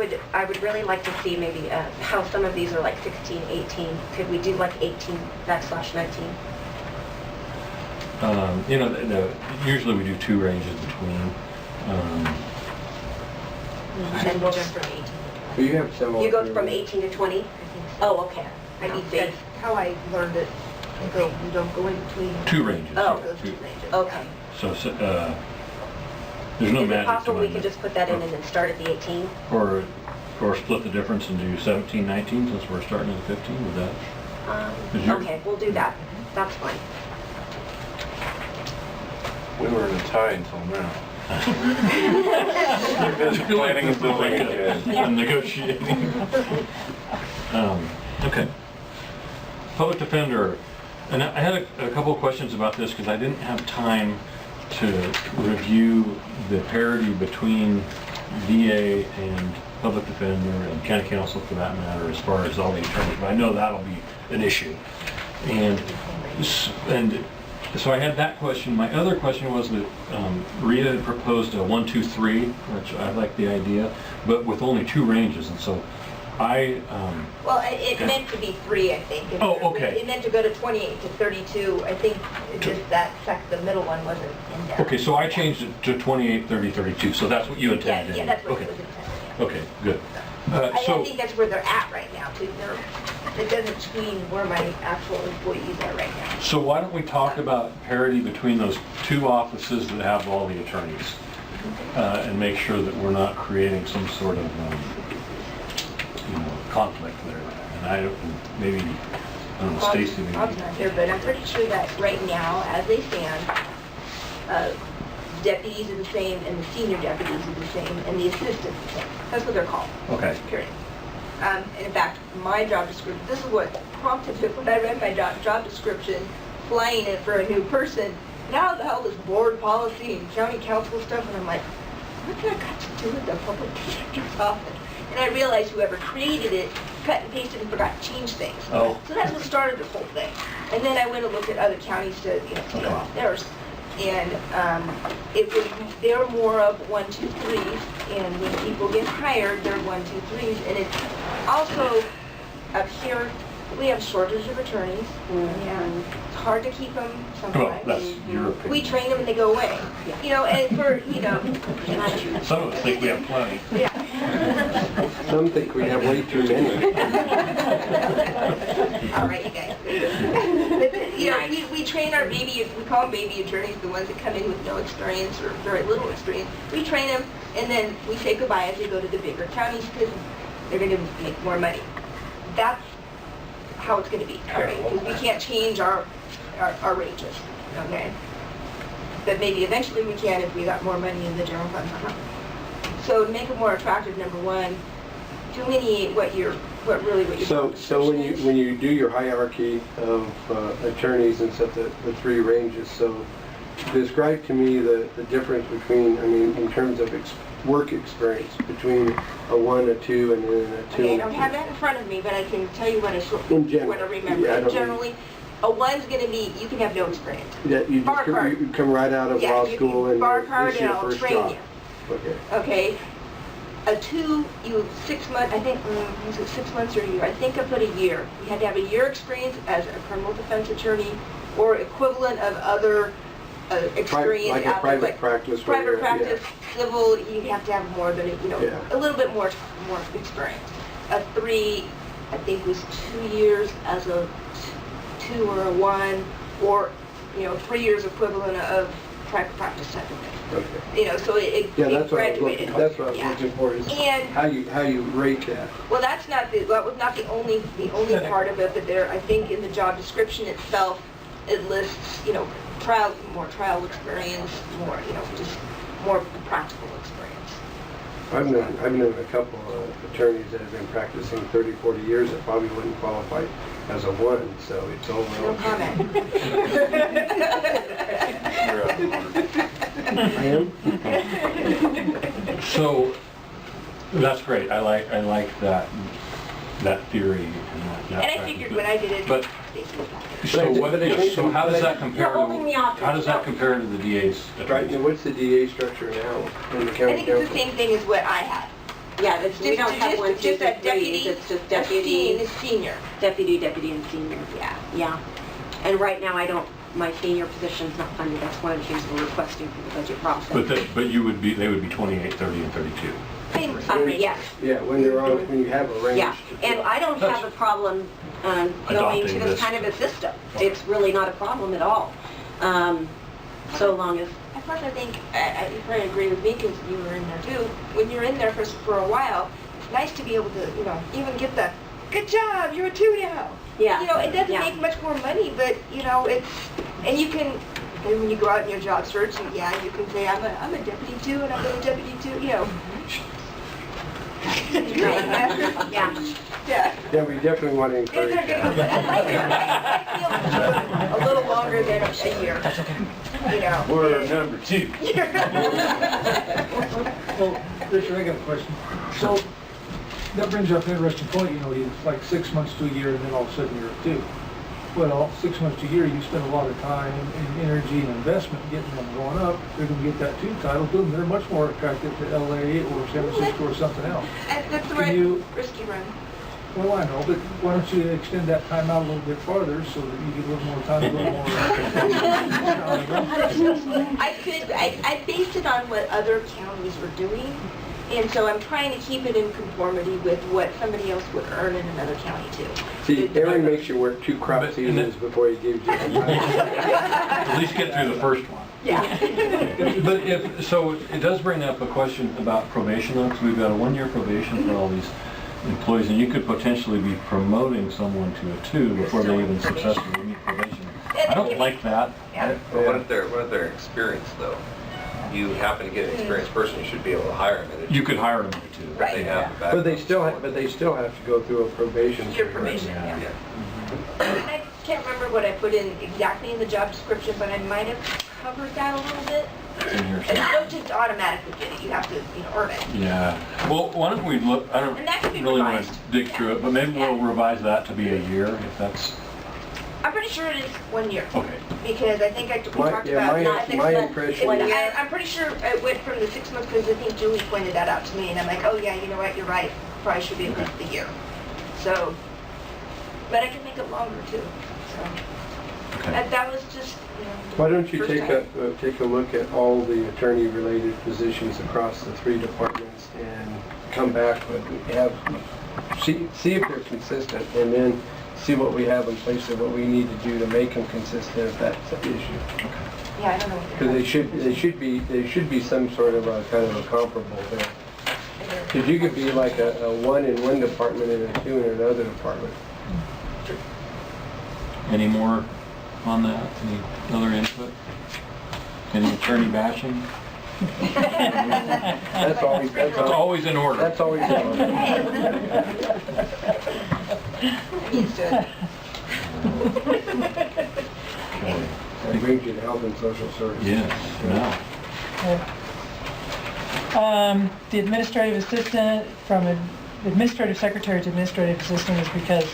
would really like to see maybe how some of these are like 16, 18. Could we do like 18/19? You know, usually we do 2 ranges between. And we'll jump from 18. But you have several. You go from 18 to 20? Oh, okay. I need That's faith. how I learned it. You don't go in between. 2 ranges. Oh, yeah, Those 2 two. ranges. Okay. So, there's no Is it magic to possible we it. could just put that in and then start at the 18? Or split the difference and do 17, 19 since we're starting at 15 with that? Is your- Okay, we'll do that. That's fine. We were in a tie until now. Planning and building again. And negotiating. Okay. Public defender, and I had a couple of questions about this because I didn't have time to review the parity between DA and public defender and county council for that matter as far as all the attorneys, but I know that'll be an issue. And so I had that question. My other question was that Rita had proposed a 1, 2, 3, which I like the idea, but with only 2 ranges, and so Well, it meant to be 3, I think. Oh, okay. It meant to go to 28 to 32. I think it just the middle one wasn't in there. okay, so I changed it to 28, 30, 32, so that's what you intended. Yeah, that's what Okay. it was intended. Okay, good. I So, think that's where they're at right now, too. It doesn't screen where my actual employees are right now. so why don't we talk about parity between those 2 offices that have all the attorneys? And make sure that we're not creating some sort of, conflict there. And I don't know, Stacy maybe. Bob's not here, but I'm pretty sure that right now, as they stand, deputies are the same, and the senior deputies are the same, and the assistants are the same. That's what they're called. Okay. Period. And in fact, my job description, this is what prompted it when I read my job description, flying it for a new person. Now the hell is board policy and county council stuff, and I'm like, what's that got to do with the public defender's office? And I realized whoever created it cut and pasted and forgot to change things. Oh. So that's what started this whole thing. And then I went and looked at other counties to, take off theirs. And they're more of 1, 2, 3s. And when people get hired, they're 1, 2, 3s. And it's also up here, we have shortage of attorneys. And it's hard to keep them Well, sometimes. that's your opinion. We train them and they go away. And for, Some of us think we have plenty. Some think we have way too many. All right, you guys. We train our we call them baby attorneys, the ones that come in with no experience or very little experience. We train them, and then we say goodbye as they go to the bigger counties because they're going to make more money. That's how it's going to be, all right? Because we can't change our ranges, okay? But maybe eventually we can if we got more money in the general fund. So to make it more attractive, number one, delineate what your job So description when is. you do your hierarchy of attorneys and set the 3 ranges, so describe to me the difference between, in terms of work experience, between a 1, a 2, and then a 2. Okay, I don't have that in front of me, but I can tell you what I In general. what I remember. Yeah, I don't- Generally, a 1's going to be, you can have no experience. That you Bar card. you come right out of Yeah, law you school can and bar this card is and your I'll first train job. you. Okay. Okay, a 2, you 6 months, I think, was it 6 months or a year? I think I put a year. You had to have a year experience as a criminal defense attorney or equivalent of other experience. Like a out there, private practice. where Private you're- practice, civil, you have to have more than, Yeah. a little bit more experience. A 3, I think was 2 years as a 2 or a 1, or, 3 years equivalent of private practice type of thing. Okay. So it Yeah, that's what I was graduated. looking, that's what I was Yeah. looking for, is And- how you rate that. Well, that was not the only part of it, but there, I think in the job description itself, it lists, more trial experience, more, just more practical experience. I've known a couple of attorneys that have been practicing 30, 40 years that probably wouldn't qualify as a 1, so it's all No relative. comment. I am? So, that's great, I like that. that theory and that And I practice. figured when I did it, But, so how does that compare You're holding the to, office. how does that compare to the DA's? Right, and what's the DA structure now in the I county think it's the council? same thing as what I had. Yeah, that's, we don't have one, two, Just a deputy, it's just a deputy, senior. deputy, and senior. Yeah. Yeah. And right now, my senior position's not funded. That's one of the things we're requesting for the budget process. But you would be, they would be 28, 30, and 32. Yes. Yeah, when you have a range. Yeah, and I don't have a problem going Adopting to this this. kind of a system. It's really not a problem at all. So long as, I probably think, you probably agree with me because you were in there too. When you're in there for a while, it's nice to be able to, even get the, good job, you're a 2 now. yeah. It doesn't yeah. make much more money, but, it's, and you can, and when you go out in your job search, you can say, I'm a deputy 2 and I'm a deputy 2, Yeah. Yeah. Yeah, we definitely want to encourage that. A little longer than a year, We're number 2. Well, Richard, I got a question. So, that brings up an interesting point, you like 6 months to a year and then all of a sudden you're at 2. Well, 6 months to a year, you spend a lot of time and energy and investment getting them going up. They're going to get that 2 title, boom, they're much more attractive to LA or San Francisco or something else. That's the Can right you- risky run. Well, I know, but why don't you extend that time out a little bit farther so that you get a little more time, a little more... I based it on what other counties were doing, and so I'm trying to keep it in conformity with what somebody else would earn in another county too. See, Aaron makes you work 2 crop seasons before he gives you the title. At least get through the first one. Yeah. But so it does bring up a question about probation though, because we've got a 1-year probation for all these employees, and you could potentially be promoting someone to a 2 before they even successfully meet probation. I don't like that. Yeah. But what if they're experienced though? You happen to get an experienced person, you should be able to hire them. You could hire them to 2. Right. They have the But they background. still have to go through a probation. Your period. probation, Yeah. yeah. I can't remember what I put in exactly in the job description, but I might have covered that a little bit. It's in here And somewhere. you don't just automatically get it, you have to, earn it. Yeah. Well, why don't we look, I don't And that could be really want revised. to dig through it, but maybe we'll revise that to be a year if that's, I'm pretty sure it is 1 year. okay. Because I think we talked about not 6 my months. impression And is- I'm pretty sure it went from the 6 months because I think Julie pointed that out to me and I'm like, oh yeah, you know what, you're right. Probably should be at least a year. So, but I can make it longer too. So Okay. that was just, Why don't you first take time. a look at all the attorney-related positions across the 3 departments and come back with, see if they're consistent, and then see what we have in place and what we need to do to make them consistent if that's the issue. Yeah, I don't know. What Because they should be some sort of a kind of a comparable there. Because you could be like a 1 in one department and a 2 in another department. Any more on that? Any other input? Any attorney bashing? That's always, It's always in order. that's always. I'm used to it. Okay. That brings you to health and social services. Yes, now. The administrative assistant, from administrative secretary to administrative assistant, is because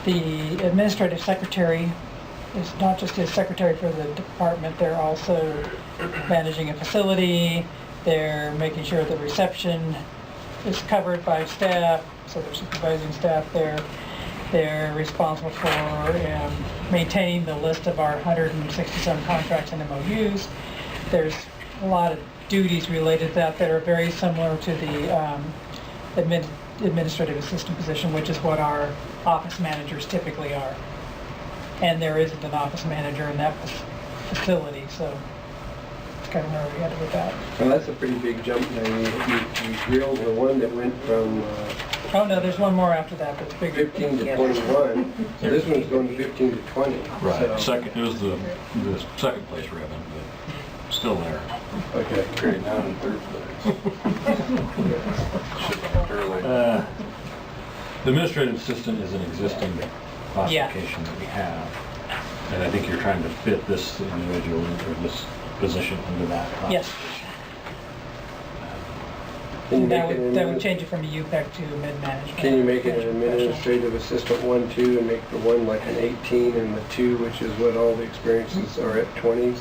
the administrative secretary is not just a secretary for the department, they're also managing a facility, they're making sure the reception is covered by staff, so they're supervising staff there. They're responsible for maintaining the list of our 167 contracts and MOUs. There's a lot of duties related to that are very similar to the administrative assistant position, which is what our office managers typically are. And there isn't an office manager in that facility, so it's kind of where we headed with that. Well, that's a pretty big jump now. You grilled the one that went from Oh, no, there's one more after that that's bigger. 15 to 21. So this one's going 15 to 20. Right, So- it was the second place ribbon, but still there. Okay. Great, now in 3rd place. Early. The administrative assistant is an existing classification that we have, and I think you're trying to fit this individual or this position into that Yes. classification. Can you That make it would, an that would change it from a UPEC to mid-management. Can you make it an professional. administrative assistant 1, 2, and make the 1 like an 18 and the 2, which is what all the experiences are at 20s?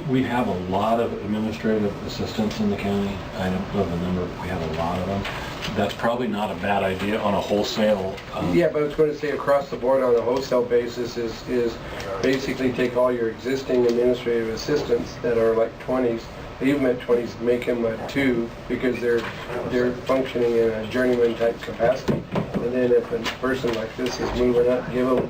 We have a lot of administrative assistants in the county. I don't know the number, but we have a lot of them. That's probably not a bad idea on a wholesale. Yeah, but I was going to say across the board on a wholesale basis is basically take all your existing administrative assistants that are like 20s, leave them at 20s, make them a 2 because they're functioning in a journeyman type capacity. And then if a person like this is moving up, give them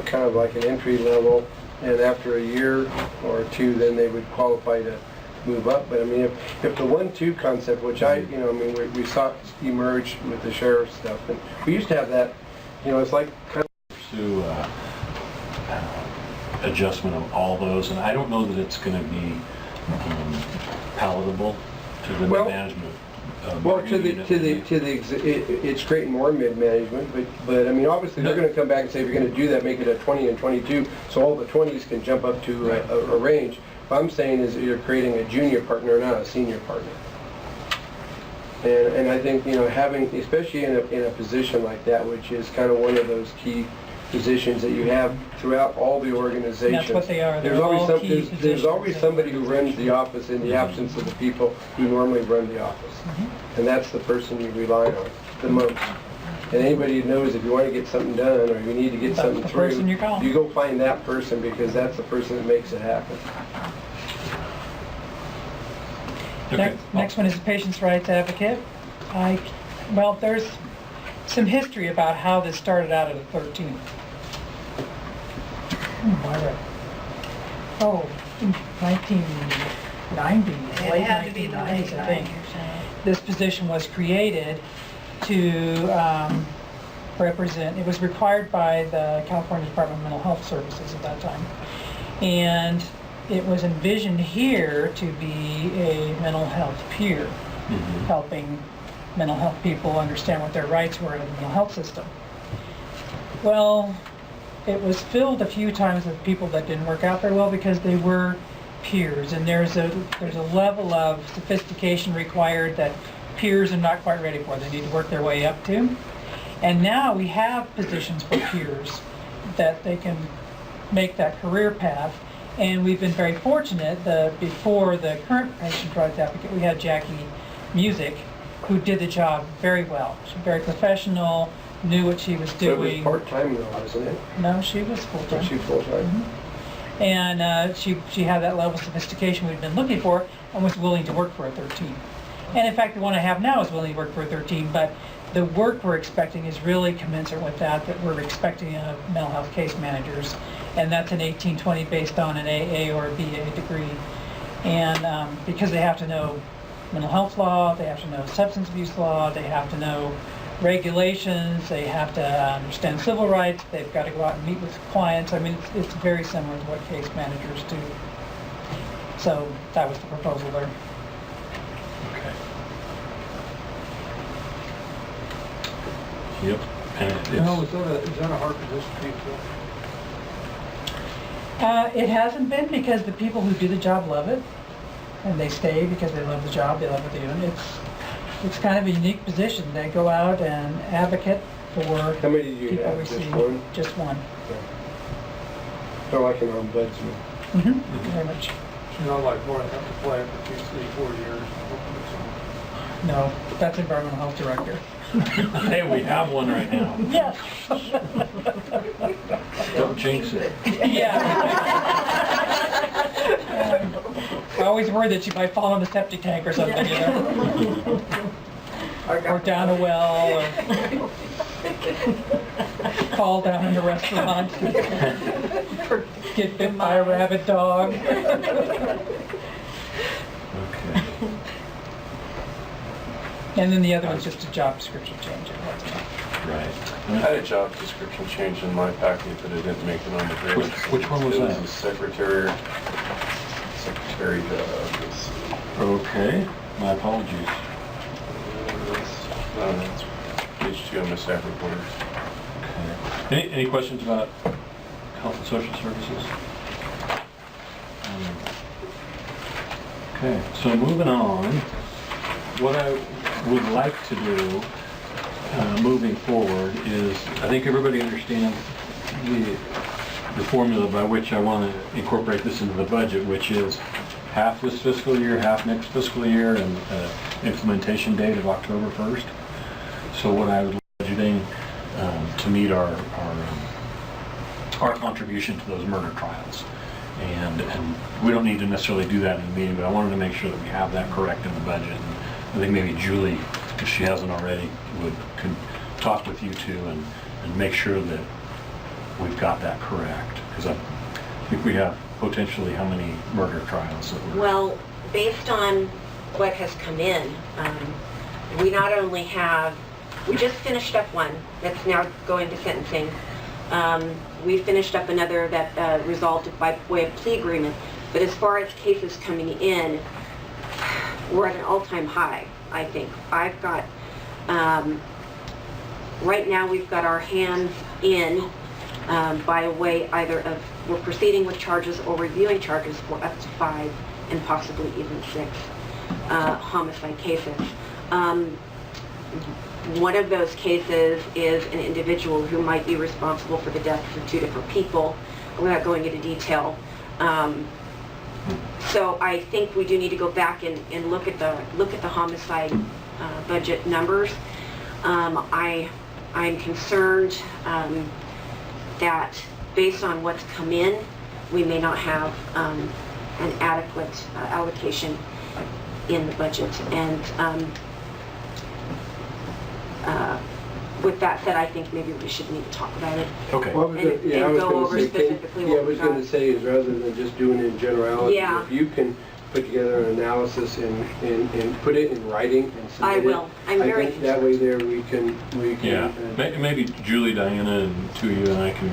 kind of like an entry level, and after a year or 2, then they would qualify to move up. But I mean, if the 1-2 concept, which we saw it emerge with the sheriff's stuff, and we used to have that, it's like kind of Pursue adjustment of all those, and I don't know that it's going to be palatable to the mid-management. It's creating more mid-management, but I mean, obviously they're going to come back and say, if you're going to do that, make it a 20 and 22, so all the 20s can jump up to a range. What I'm saying is that you're creating a junior partner, not a senior partner. And I think, having, especially in a position like that, which is kind of one of those key positions that you have throughout all the organizations. That's what they are. There's always somebody who runs the office in the absence of the people who normally run the office. And that's the person you rely on the most. And anybody who knows if you want to get something done or you need to get something through, you go find that person because that's the person that makes it happen. Okay. Next one is the patient's rights advocate. Well, there's some history about how this started out at the 13th. In 1990s, late 1990s, I think. This position was created to represent, it was required by the California Department of Mental Health Services at that time. And it was envisioned here to be a mental health peer, helping mental health people understand what their rights were in the mental health system. Well, it was filled a few times with people that didn't work out very well because they were peers, and there's a level of sophistication required that peers are not quite ready for. They need to work their way up to. And now we have positions for peers that they can make that career path. And we've been very fortunate that before the current patient rights advocate, we had Jackie Music, who did the job very well. She's very professional, knew what she was doing. But it was part-time though, wasn't it? No, she was full-time. Was she full-time? And she had that level of sophistication we've been looking for and was willing to work for a 13. And in fact, the one I have now is willing to work for a 13, but the work we're expecting is really commensurate with that we're expecting of mental health case managers. And that's an 1820 based on an AA or a BA degree. And because they have to know mental health law, they have to know substance abuse law, they have to know regulations, they have to understand civil rights, they've got to go out and meet with clients. I mean, it's very similar to what case managers do. So that was the proposal there. Okay. Yep. And Is that a hard position for you to fill? It hasn't been because the people who do the job love it, and they stay because they love the job, they love what they're doing. It's kind of a unique position. They go out and advocate for How many did you people have? we Just see. one? Just one. They're like an ombudsman. Very much. She's not like more than have to play it for 2, 3, 4 years. No, that's environmental health director. hey, we have one right now. Yes. Don't jinx it. Yeah. I always worry that she might fall in a septic tank or something, you know? Or down a well, or fall down in a restaurant, get bit by a rabid dog. Okay. And then the other one's just a job description change. Right. I had a job description change in my packet, but it didn't make it on the grade. Which one was It that? was a secretary job. Okay. My apologies. It's page 2 on the staff reporters. Okay. Any questions about health and social services? Okay. So moving on, would like to do moving forward is, I think everybody understands the formula by which I want to incorporate this into the budget, which is half this fiscal year, half next fiscal year, and implementation date of October 1st. So what I would be budgeting to meet our contribution to those murder trials. And we don't need to necessarily do that in the meeting, but I wanted to make sure that we have that correct in the budget. And I think maybe Julie, if she hasn't already, could talk with you two and make sure that we've got that correct. Because I think we have potentially how many murder trials that we're... Well, based on what has come in, we not only have, we just finished up one that's now going to sentencing. We finished up another that resolved it by way of plea agreement. But as far as cases coming in, we're at an all-time high, I think. I've got, right now we've got our hands in by way either of, we're proceeding with charges or reviewing charges for up to 5 and possibly even 6 homicide cases. One of those cases is an individual who might be responsible for the deaths of 2 different people, without going into detail. So I think we do need to go back and look at the homicide budget numbers. I'm concerned that based on what's come in, we may not have an adequate allocation in the budget. And with that said, I think maybe we should need to talk about it. Okay. Well, And I was go gonna over say, specifically I what we was going got. to say is rather than just doing it in generality, Yeah. if you can put together an analysis and put it in writing and submit I will. I'm I very think that way there we can Yeah, maybe Julie, Diana, and two of you and I can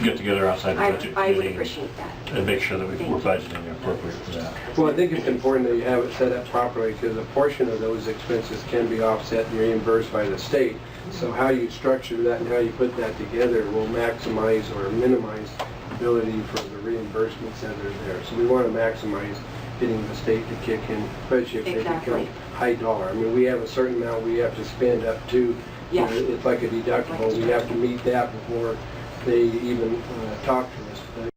get together outside the budget I would committee appreciate that. and make sure that we're budgeting appropriate for that. Well, I think it's important that you have it set up properly because a portion of those expenses can be offset and reimbursed by the state. So how you structure that and how you put that together will maximize or minimize the ability for the reimbursements that are there. So we want to maximize getting the state to kick in, especially if they Exactly. become high dollar. I mean, we have a certain amount we have to spend up to. Yeah. It's like a deductible. We have to meet that before they even talk to us.